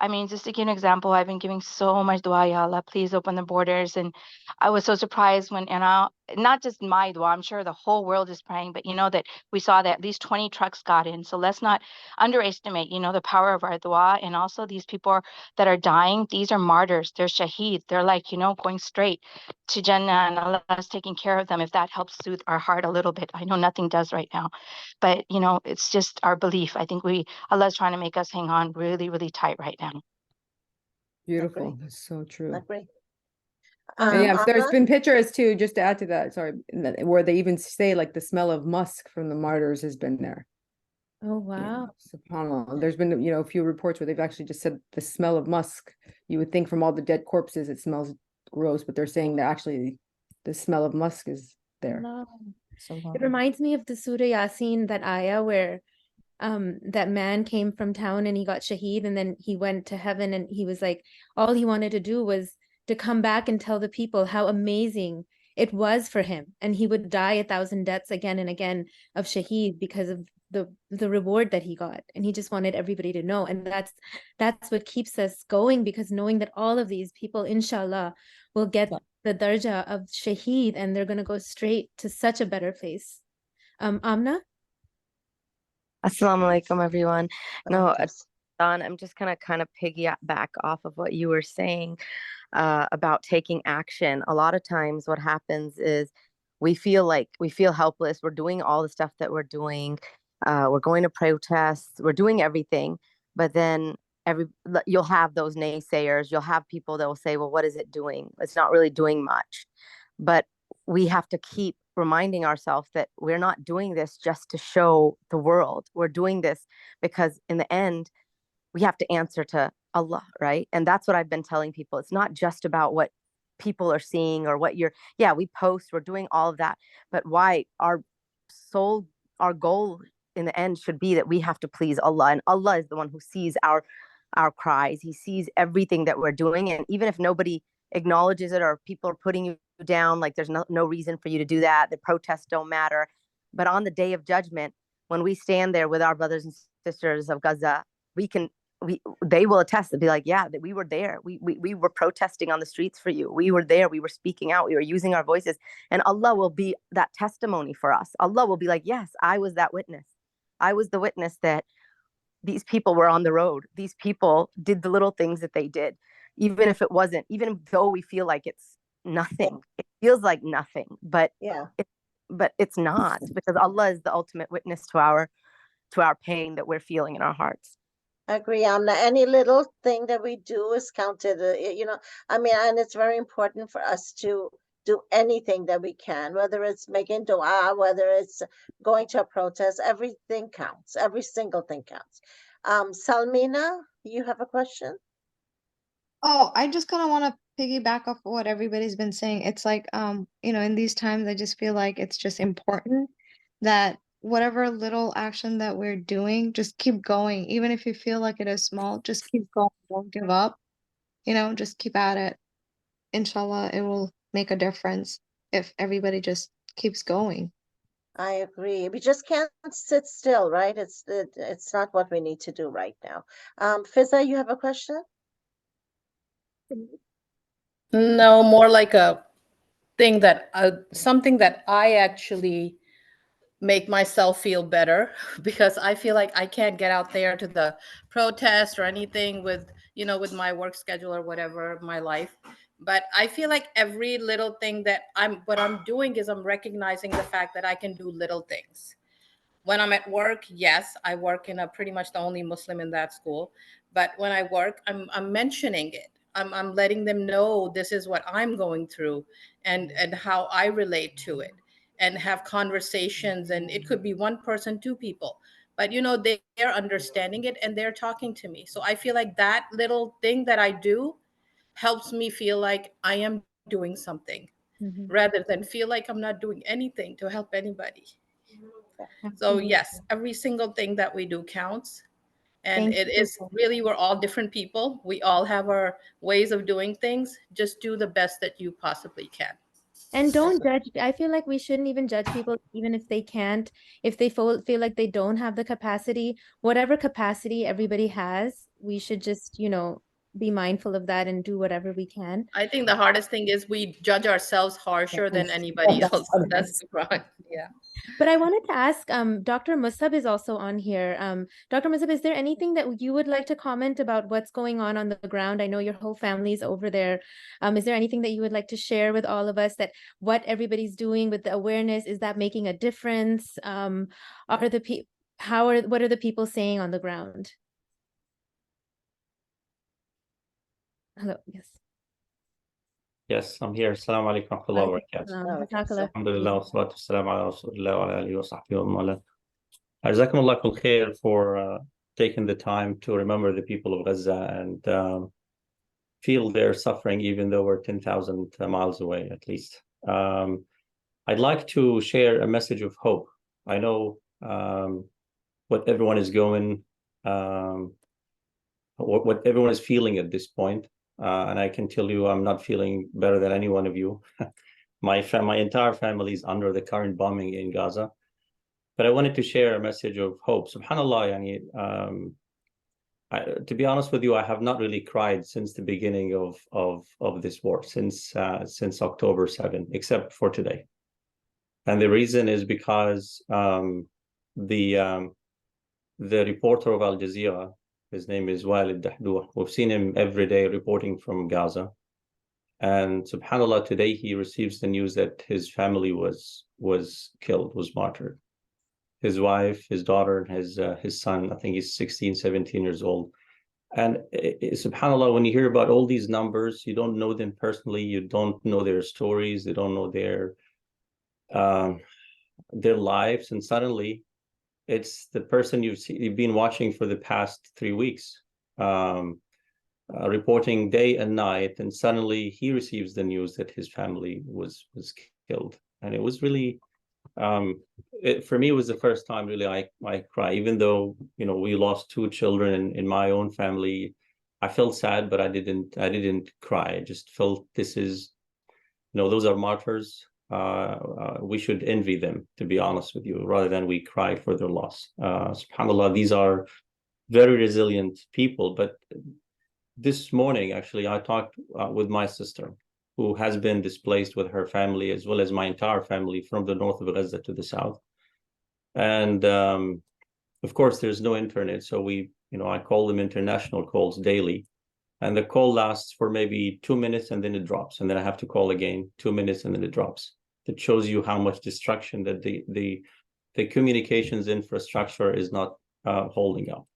I mean, just to give an example, I've been giving so much dua, ya Allah, please open the borders. And I was so surprised when, not just my dua, I'm sure the whole world is praying, but that we saw that at least 20 trucks got in. So let's not underestimate, the power of our dua. And also these people that are dying, these are martyrs. They're shaheed. They're like, going straight to Jannah, and Allah is taking care of them. If that helps soothe our heart a little bit, I know nothing does right now, but it's just our belief. I think Allah is trying to make us hang on really, really tight right now. Beautiful. Agree. That's so true. Agree. And yeah, there's Amna? been pictures too, just to add to that, sorry, where they even say like the smell of musk from the martyrs has been there. Oh, wow. SubhanAllah. There's been, a few reports where they've actually just said the smell of musk. You would think from all the dead corpses it smells gross, but they're saying that actually the smell of musk is there. No. So It reminds me of the Surah Yasin, that ayah where that man came from town and he got shaheed, and then he went to heaven, and he was like, all he wanted to do was to come back and tell the people how amazing it was for him, and he would die 1,000 deaths again and again of shaheed because of the reward that he got, and he just wanted everybody to know. And that's what keeps us going, because knowing that all of these people inshallah will get the darja of shaheed, and they're going to go straight to such a better place. Amna? Assalamu alaikum, everyone. No, Yes. Don, I'm just gonna kind of piggyback off of what you were saying about taking action. A lot of times what happens is we feel helpless. We're doing all the stuff that we're doing. We're going to protests. We're doing everything. But then you'll have those naysayers. You'll have people that will say, well, what is it doing? It's not really doing much. But we have to keep reminding ourselves that we're not doing this just to show the world. We're doing this because in the end, we have to answer to Allah, right? And that's what I've been telling people. It's not just about what people are seeing or what we post, we're doing all of that. But why our goal in the end should be that we have to please Allah. And Allah is the one who sees our cries. He sees everything that we're doing. And even if nobody acknowledges it or people are putting you down, like there's no reason for you to do that, the protests don't matter. But on the day of judgment, when we stand there with our brothers and sisters of Gaza, they will attest and be like, yeah, that we were there. We were protesting on the streets for you. We were there. We were speaking out. We were using our voices. And Allah will be that testimony for us. Allah will be like, yes, I was that witness. I was the witness that these people were on the road. These people did the little things that they did, even though we feel like it's nothing. It feels like nothing, but it's not, because Allah is the ultimate witness to our pain that we're feeling in our hearts. Agree, Amna. Any little thing that we do is counted. And it's very important for us to do anything that we can, whether it's making dua, whether it's going to a protest. Everything counts. Every single thing counts. Salmina, you have a question? Oh, I just kind of want to piggyback off what everybody's been saying. It's like, in these times, I just feel like it's just important that whatever little action that we're doing, just keep going. Even if you feel like it is small, just keep going. Don't give up. Just keep at it. Inshallah, it will make a difference if everybody just keeps going. I agree. We just can't sit still, right? It's not what we need to do right now. Fiza, you have a question? No, more like a thing something that I actually make myself feel better, because I feel like I can't get out there to the protest or anything with my work schedule or whatever, my life. But I feel like every little thing that I'm doing is I'm recognizing the fact that I can do little things. When I'm at work, yes, I work in pretty much the only Muslim in that school. But when I work, I'm mentioning it. I'm letting them know this is what I'm going through and how I relate to it, and have conversations. And it could be one person, two people, but they're understanding it and they're talking to me. So I feel like that little thing that I do helps me feel like I am doing something, rather than feel like I'm not doing anything to help anybody. So yes, every single thing that we do counts. And Thank it you. is really, we're all different people. We all have our ways of doing things. Just do the best that you possibly can. And don't judge. I feel like we shouldn't even judge people, even if they can't, if they feel like they don't have the capacity, whatever capacity everybody has, we should just, be mindful of that and do whatever we can. I think the hardest thing is we judge ourselves harsher than anybody else. That's the problem. Yeah. But I wanted to ask, Dr. Musab is also on here. Dr. Musab, is there anything that you would like to comment about what's going on the ground? I know your whole family's over there. Is there anything that you would like to share with all of us, that what everybody's doing with the awareness, is that making a difference? What are the people saying on the ground? Hello, yes. Yes, I'm here. Assalamu alaikum wa rahmatullahi wa barakatuh. Jazakallah. Alhamdulillah, wa salatu wassalamu ala rasulillah wa ala alihi wa sahbihi wa man wala. Jazakumullah kul khair for taking the time to remember the people of Gaza and feel their suffering, even though we're 10,000 miles away at least. I'd like to share a message of hope. I know what everyone is going, what everyone is feeling at this point. And I can tell you, I'm not feeling better than any one of you. My entire family is under the current bombing in Gaza. But I wanted to share a message of hope. Subhanallah, to be honest with you, I have not really cried since the beginning of this war, since October 7, except for today. And the reason is because the reporter of Al Jazeera, his name is Walid Dahdour. We've seen him every day reporting from Gaza. And subhanAllah, today he receives the news that his family was killed, was martyred. His wife, his daughter, and his son, I think he's 16, 17 years old. And subhanAllah, when you hear about all these numbers, you don't know them personally, you don't know their stories, you don't know their lives, and suddenly it's the person you've been watching for the past 3 weeks, reporting day and night, and suddenly he receives the news that his family was killed. And it was really, for me, it was the first time really I cry, even though we lost 2 children in my own family. I felt sad, but I didn't cry. I just felt this is, those are martyrs. We should envy them, to be honest with you, rather than we cry for their loss. SubhanAllah, these are very resilient people. But this morning, actually, I talked with my sister, who has been displaced with her family, as well as my entire family, from the north of Gaza to the south. And of course, there's no internet. So I call them international calls daily. And the call lasts for maybe 2 minutes and then it drops. And then I have to call again, 2 minutes, and then it drops. That shows you how much destruction that the communications infrastructure is not holding up.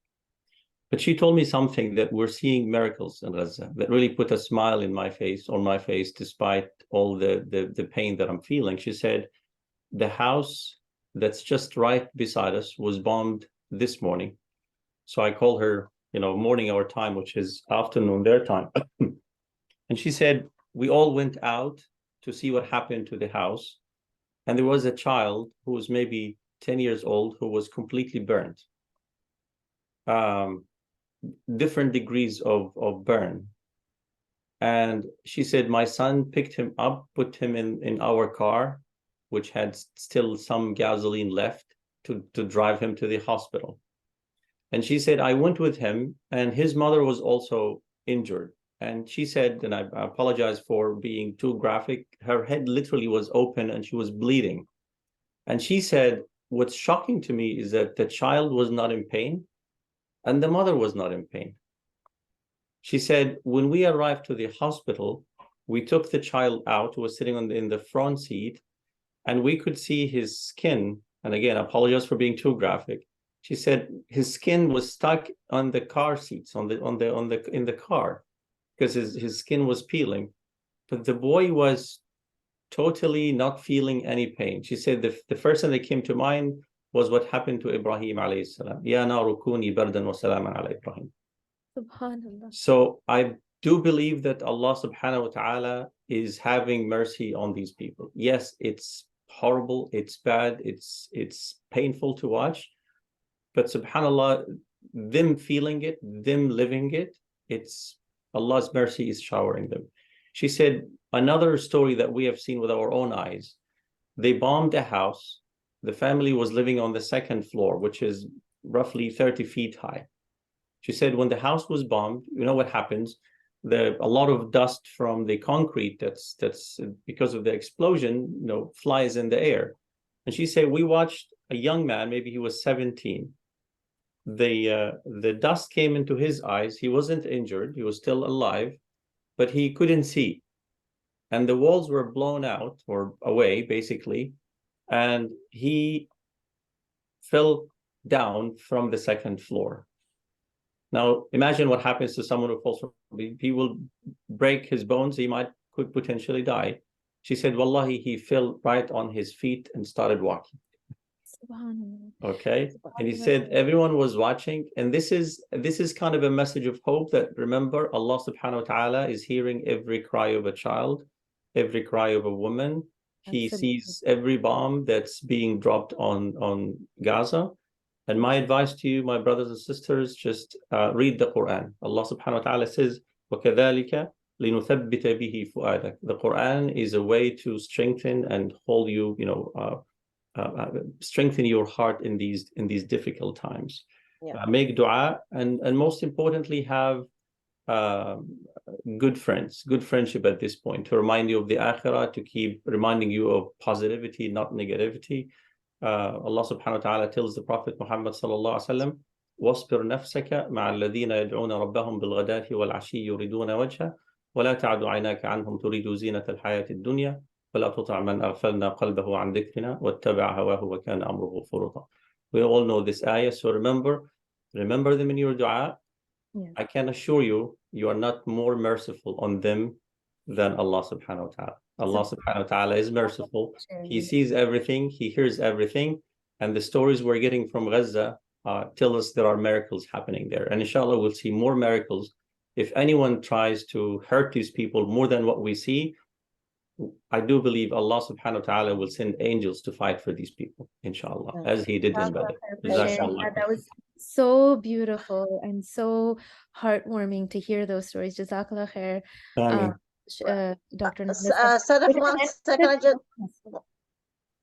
But she told me something, that we're seeing miracles in Gaza that really put a smile on my face, despite all the pain that I'm feeling. She said, the house that's just right beside us was bombed this morning. So I call her, morning our time, which is afternoon their time. And she said, we all went out to see what happened to the house. And there was a child who was maybe 10 years old who was completely burnt. Different degrees of burn. And she said, my son picked him up, put him in our car, which had still some gasoline left, to drive him to the hospital. And she said, I went with him, and his mother was also injured. And she said, and I apologize for being too graphic, her head literally was open and she was bleeding. And she said, what's shocking to me is that the child was not in pain and the mother was not in pain. She said, when we arrived to the hospital, we took the child out, who was sitting in the front seat, and we could see his skin. And again, I apologize for being too graphic. She said his skin was stuck on the car seats, in the car, because his skin was peeling. But the boy was totally not feeling any pain. She said the first thing that came to mind was what happened to Ibrahim alayhi salam. Ya naru kuni bardan wa salaman ala Ibrahim. Subhanallah. So I do believe that Allah subhanahu wa ta'ala is having mercy on these people. Yes, it's horrible, it's bad, it's painful to watch, but subhanallah, them feeling it, them living it, it's Allah's mercy is showering them. She said, Another story that we have seen with our own eyes, they bombed a house. The family was living on the second floor, which is roughly 30 feet high. She said when the house was bombed, you know what happens? A lot of dust from the concrete that's because of the explosion, flies in the air. And she said we watched a young man, maybe he was 17. The dust came into his eyes. He wasn't injured. He was still alive, but he couldn't see. And the walls were blown out or away, basically. And he fell down from the second floor. Now, imagine what happens to someone who falls from, he will break his bones. He could potentially die. She said, Wallahi, he fell right on his feet and started walking. Okay. And he said everyone was watching. And this is kind of a message of hope that, remember, Allah subhanahu wa ta'ala is hearing every cry of a child, every cry of a woman. He sees every bomb that's being dropped on Gaza. And my advice to you, my brothers and sisters, just read the Quran. Allah subhanahu wa ta'ala says, وَكَذَلِكَ لِنُثَبِّتَ بِهِ فُؤَادَكَ. The Quran is a way to strengthen and hold you, strengthen your heart in these difficult times. Yeah. Make dua, and most importantly, have good friends, good friendship at this point, to remind you of the akhirah, to keep reminding you of positivity, not negativity. Allah subhanahu wa ta'ala tells the Prophet Muhammad sallallahu alaihi wasallam, وَاصْبِرْ نَفْسَكَ مَعَ الَّذِينَ يَدْعُونَ رَبَّهُمْ بِالْغَدَاةِ وَالْعَشِيِّ يُرِيدُونَ وَجْهَهُ وَلَا تَعْدُ عَيْنَاكَ عَنْهُمْ تُرِيدُ زِينَةَ الْحَيَاةِ الدُّنْيَا وَلَا تُطِعْ مَنْ أَغْفَلْنَا قَلْبَهُ عَنْ ذِكْرِنَا وَاتَّبَعَ هَوَاهُ وَكَانَ أَمْرُهُ فُرُطًا. We all know this ayah, so remember them in your dua. Yeah. I can assure you, you are not more merciful on them than Allah subhanahu wa ta'ala. Allah subhanahu wa ta'ala is merciful. He sees everything, He hears everything. And the stories we're getting from Gaza tell us there are miracles happening there. And inshallah, we'll see more miracles. If anyone tries to hurt these people more than what we see, I do believe Allah subhanahu wa ta'ala will send angels to fight for these people, inshallah, as He did in Badr. That was so beautiful and so heartwarming to hear those stories. Jazakallah khair. Dr. Sadaf,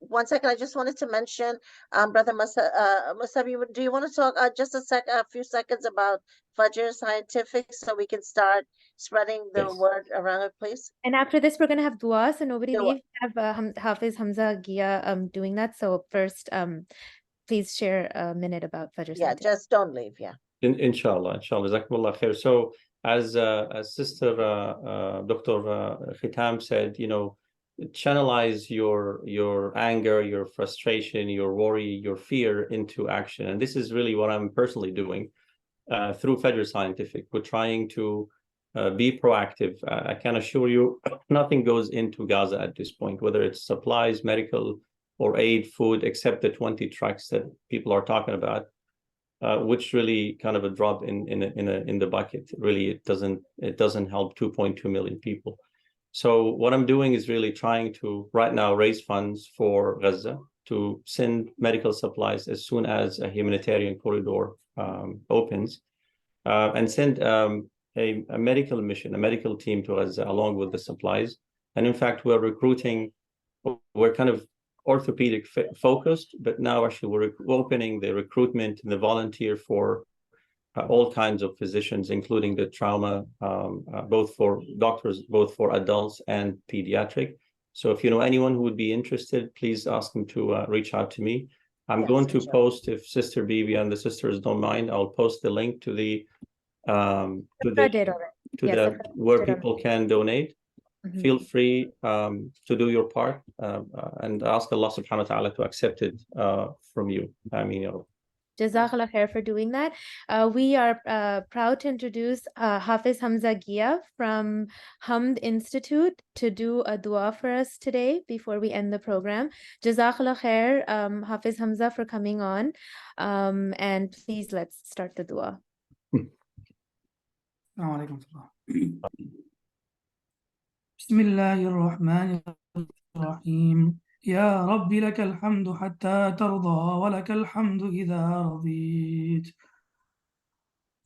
one second, I just wanted to mention, Brother Musabi, do you want to talk just a few seconds about Fajr Scientific so we can start spreading the word around it, please? And after this, we're going to have dua, so nobody leave. Have Hafiz Hamza Gia doing that. So first, please share a minute about Fajr Scientific. Yeah, just don't leave, yeah. Inshallah. Jazakumullah khair. So as Sister Dr. Ketam said, channelize your anger, your frustration, your worry, your fear into action. And this is really what I'm personally doing through Fajr Scientific. We're trying to be proactive. I can assure you nothing goes into Gaza at this point, whether it's supplies, medical or aid, food, except the 20 trucks that people are talking about, which really kind of a drop in the bucket. Really, it doesn't help 2.2 million people. So what I'm doing is really trying to right now raise funds for Gaza to send medical supplies as soon as a humanitarian corridor opens, and send a medical mission, a medical team to Gaza along with the supplies. And in fact, we're kind of orthopedic focused, but now actually we're opening the recruitment and the volunteer for all kinds of physicians, including the trauma, both for doctors, both for adults and pediatric. So if you know anyone who would be interested, please ask them to reach out to me. I'm going to post, if Sister Bibi and the sisters don't mind, I'll post the link to the where people can donate. Mm-hmm. Feel free to do your part and ask Allah subhanahu wa ta'ala to accept it from you. I mean, Jazakallah khair for doing that. We are proud to introduce Hafiz Hamza Gia from Hamd Institute to do a dua for us today before we end the program. Jazakallah khair, Hafiz Hamza, for coming on. And please, let's start the dua. Bismillahir Rahmanir Rahim. يا رب لك الحمد حتى ترضى ولك الحمد إذا رضيت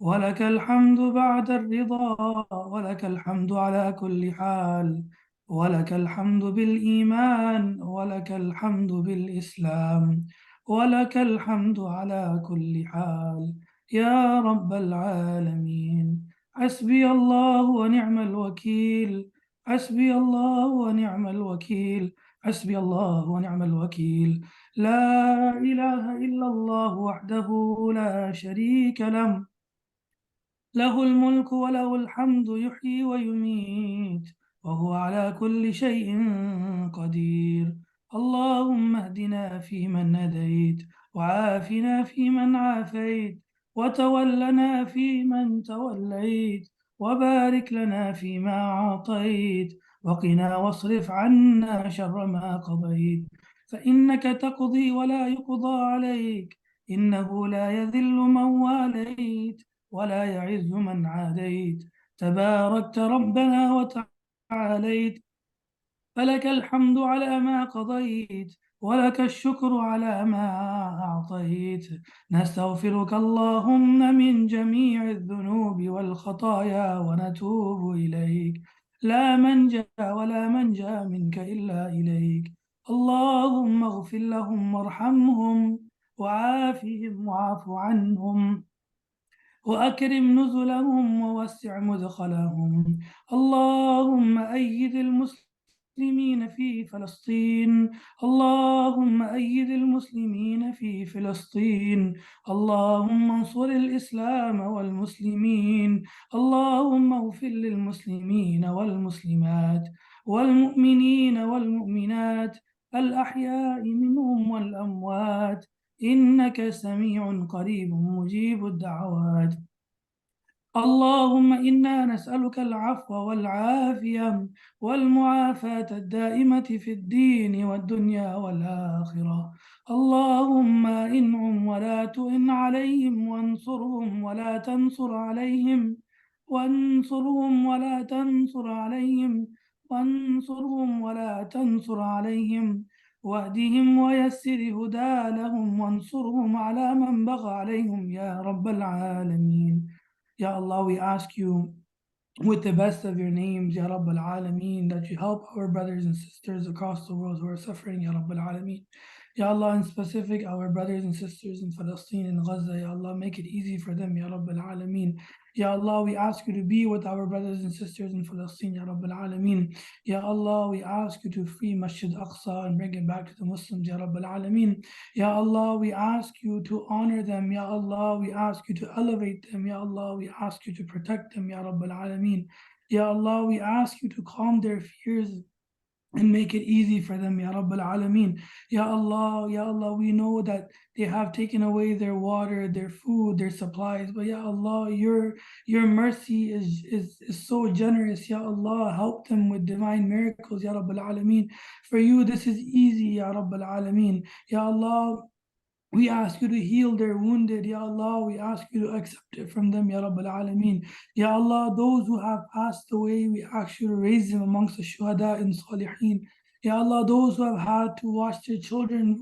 ولك الحمد بعد الرضا ولك الحمد على كل حال ولك الحمد بالإيمان ولك الحمد بالإسلام ولك الحمد على كل حال يا رب العالمين. حسبي الله ونعم الوكيل حسبي الله ونعم الوكيل حسبي الله ونعم الوكيل. لا إله إلا الله وحده لا شريك له له الملك وله الحمد يحيي ويميت وهو على كل شيء قدير. اللهم اهدنا فيمن هديت وعافنا فيمن عافيت وتولنا فيمن توليت وبارك لنا فيما أعطيت وقنا واصرف عنا شر ما قضيت فإنك تقضي ولا يقضى عليك إنه لا يذل من واليت ولا يعز من عاديت تباركت ربنا وتعاليت فلك الحمد على ما قضيت ولك الشكر على ما أعطيت. نستغفرك اللهم من جميع الذنوب والخطايا ونتوب إليك لا منجا ولا منجا منك إلا إليك. اللهم اغفر لهم وارحمهم وعافهم واعف عنهم وأكرم نزلهم ووسع مدخلهم. اللهم أيد المسلمين في فلسطين اللهم أيد المسلمين في فلسطين. اللهم انصر الإسلام والمسلمين. اللهم اغفر للمسلمين والمسلمات والمؤمنين والمؤمنات الأحياء منهم والأموات إنك سميع قريب مجيب الدعوات. اللهم إنا نسألك العفو والعافية والمعافاة الدائمة في الدين والدنيا والآخرة. اللهم إنعم ولا تئن عليهم وانصرهم ولا تنصر عليهم وانصرهم ولا تنصر عليهم وانصرهم ولا تنصر عليهم واهدهم ويسر هدى لهم وانصرهم على من بغى عليهم يا رب العالمين. Ya Allah, we ask you with the best of your names, Ya Rabbal Alameen, that you help our brothers and sisters across the world who are suffering, Ya Rabbal Alameen. Ya Allah, in specific, our brothers and sisters in Palestine and Gaza, Ya Allah, make it easy for them, Ya Rabbal Alameen. Ya Allah, we ask you to be with our brothers and sisters in Palestine, Ya Rabbal Alameen. Ya Allah, we ask you to free Masjid Aqsa and bring it back to the Muslims, Ya Rabbal Alameen. Ya Allah, we ask you to honor them, Ya Allah, we ask you to elevate them, Ya Allah, we ask you to protect them, Ya Rabbal Alameen. Ya Allah, we ask you to calm their fears and make it easy for them, Ya Rabbal Alameen. Ya Allah, we know that they have taken away their water, their food, their supplies, but Ya Allah, your mercy is so generous, Ya Allah, help them with divine miracles, Ya Rabbal Alameen. For you, this is easy, Ya Rabbal Alameen. Ya Allah, we ask you to heal their wounded, Ya Allah. We ask you to accept it from them, Ya Rabbal Alameen. Ya Allah, those who have passed away, we ask you to raise them amongst the shuhada and salihin. Ya Allah, those who have had to watch their children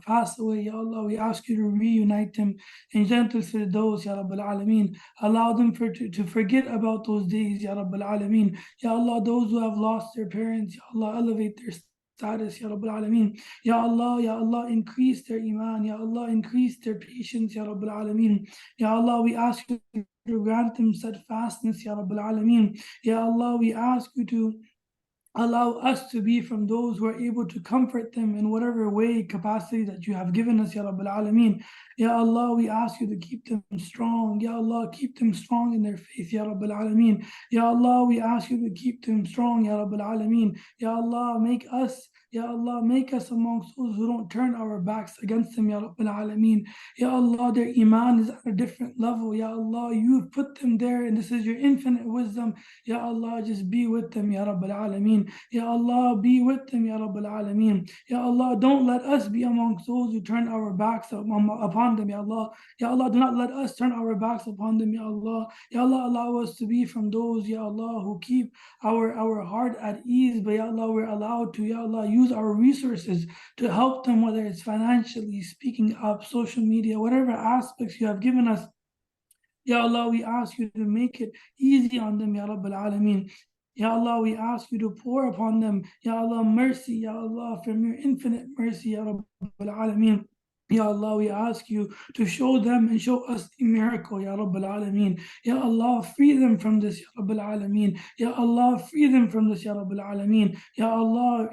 pass away, Ya Allah, we ask you to reunite them in gentle firdaus, Ya Rabbal Alameen. Allow them to forget about those days, Ya Rabbal Alameen. Ya Allah, those who have lost their parents, Ya Allah, elevate their status, Ya Rabbal Alameen. Ya Allah, increase their iman. Ya Allah, increase their patience, Ya Rabbal Alameen. Ya Allah, we ask you to grant them steadfastness, Ya Rabbal Alameen. Ya Allah, we ask you to allow us to be from those who are able to comfort them in whatever way, capacity that you have given us, Ya Rabbal Alameen. Ya Allah, we ask you to keep them strong. Ya Allah, keep them strong in their faith, Ya Rabbal Alameen. Ya Allah, we ask you to keep them strong, Ya Rabbal Alameen. Ya Allah, make us amongst those who don't turn our backs against them, Ya Rabbal Alameen. Ya Allah, their iman is at a different level. Ya Allah, you've put them there and this is your infinite wisdom. Ya Allah, just be with them, Ya Rabbal Alameen. Ya Allah, be with them, Ya Rabbal Alameen. Ya Allah, don't let us be amongst those who turn our backs upon them, Ya Allah. Ya Allah, do not let us turn our backs upon them, Ya Allah. Ya Allah, allow us to be from those, Ya Allah, who keep our heart at ease. But Ya Allah, we're allowed to, Ya Allah, use our resources to help them, whether it's financially, speaking up, social media, whatever aspects you have given us. Ya Allah, we ask you to make it easy on them, Ya Rabbal Alameen. Ya Allah, we ask you to pour upon them, Ya Allah, mercy, Ya Allah, from your infinite mercy, Ya Rabbil Alameen. Ya Allah, we ask you to show them and show us the miracle, Ya Rabbil Alameen. Ya Allah, free them from this, Ya Rabbil Alameen. Ya Allah, free them from this, Ya Rabbil Alameen. Ya Allah,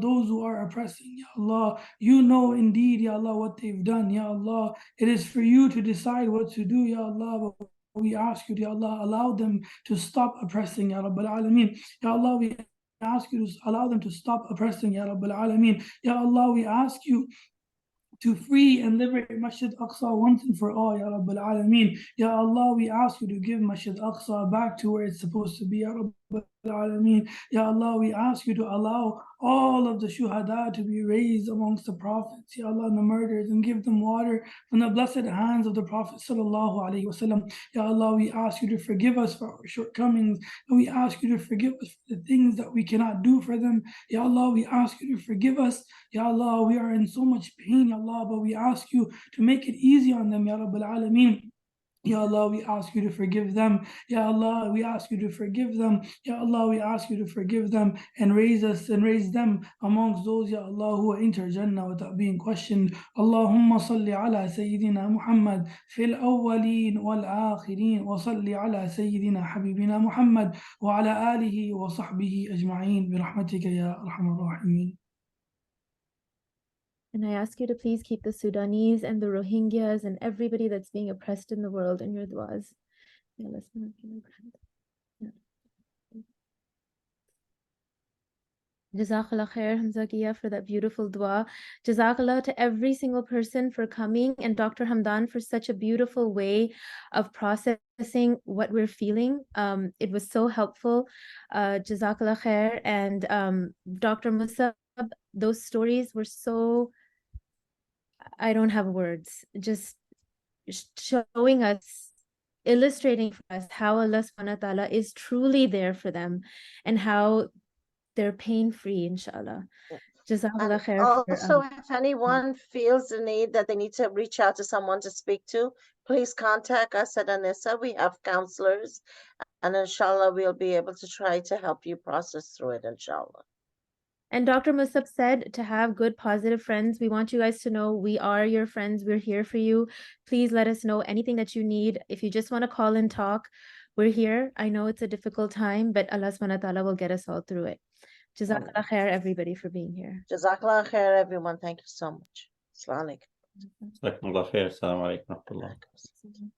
those who are oppressing, Ya Allah, you know indeed, Ya Allah, what they've done, Ya Allah. It is for you to decide what to do, Ya Allah. But we ask you, Ya Allah, allow them to stop oppressing, Ya Rabbil Alameen. Ya Allah, we ask you to allow them to stop oppressing, Ya Rabbil Alameen. Ya Allah, we ask you to free and liberate Masjid Aqsa once and for all, Ya Rabbil Alameen. Ya Allah, we ask you to give Masjid Aqsa back to where it's supposed to be, Ya Rabbil Alameen. Ya Allah, we ask you to allow all of the shuhada to be raised amongst the prophets, Ya Allah, and the murderers, and give them water from the blessed hands of the Prophet Sallallahu Alaihi Wasallam. Ya Allah, we ask you to forgive us for our shortcomings, and we ask you to forgive us for the things that we cannot do for them. Ya Allah, we ask you to forgive us. Ya Allah, we are in so much pain, Ya Allah, but we ask you to make it easy on them, Ya Rabbil Alameen. Ya Allah, we ask you to forgive them. Ya Allah, we ask you to forgive them. Ya Allah, we ask you to forgive them and raise us and raise them amongst those, Ya Allah, who will enter Jannah without being questioned. Allahumma salli ala Sayyidina Muhammad fil awwaleen wal akhirin wa salli ala Sayyidina Habibina Muhammad wa ala alihi wa sahbihi ajma'een bi rahmatika ya arhamar rahimin. And I ask you to please keep the Sudanese and the Rohingyas and everybody that's being oppressed in the world in your duas. Jazakallah khair, Hamzakiya, for that beautiful dua. Jazakallah to every single person for coming, and Dr. Hamdan for such a beautiful way of processing what we're feeling. It was so helpful. Jazakallah khair. And Dr. Musab, those stories were so, I don't have words, just showing us, illustrating for us how Allah subhanahu wa ta'ala is truly there for them and how they're pain-free, inshallah. Jazakallah khair. Also, if anyone feels the need that they need to reach out to someone to speak to, please contact us at An-Nisa. We have counselors, and inshallah, we'll be able to try to help you process through it, inshallah. And Dr. Musab said to have good, positive friends. We want you guys to know we are your friends. We're here for you. Please let us know anything that you need. If you just want to call and talk, we're here. I know it's a difficult time, but Allah subhanahu wa ta'ala will get us all through it. Jazakallah khair, everybody, for being here. Jazakallah khair, everyone. Thank you so much. Assalamu alaikum. Jazakumullah khair. Assalamu alaikum.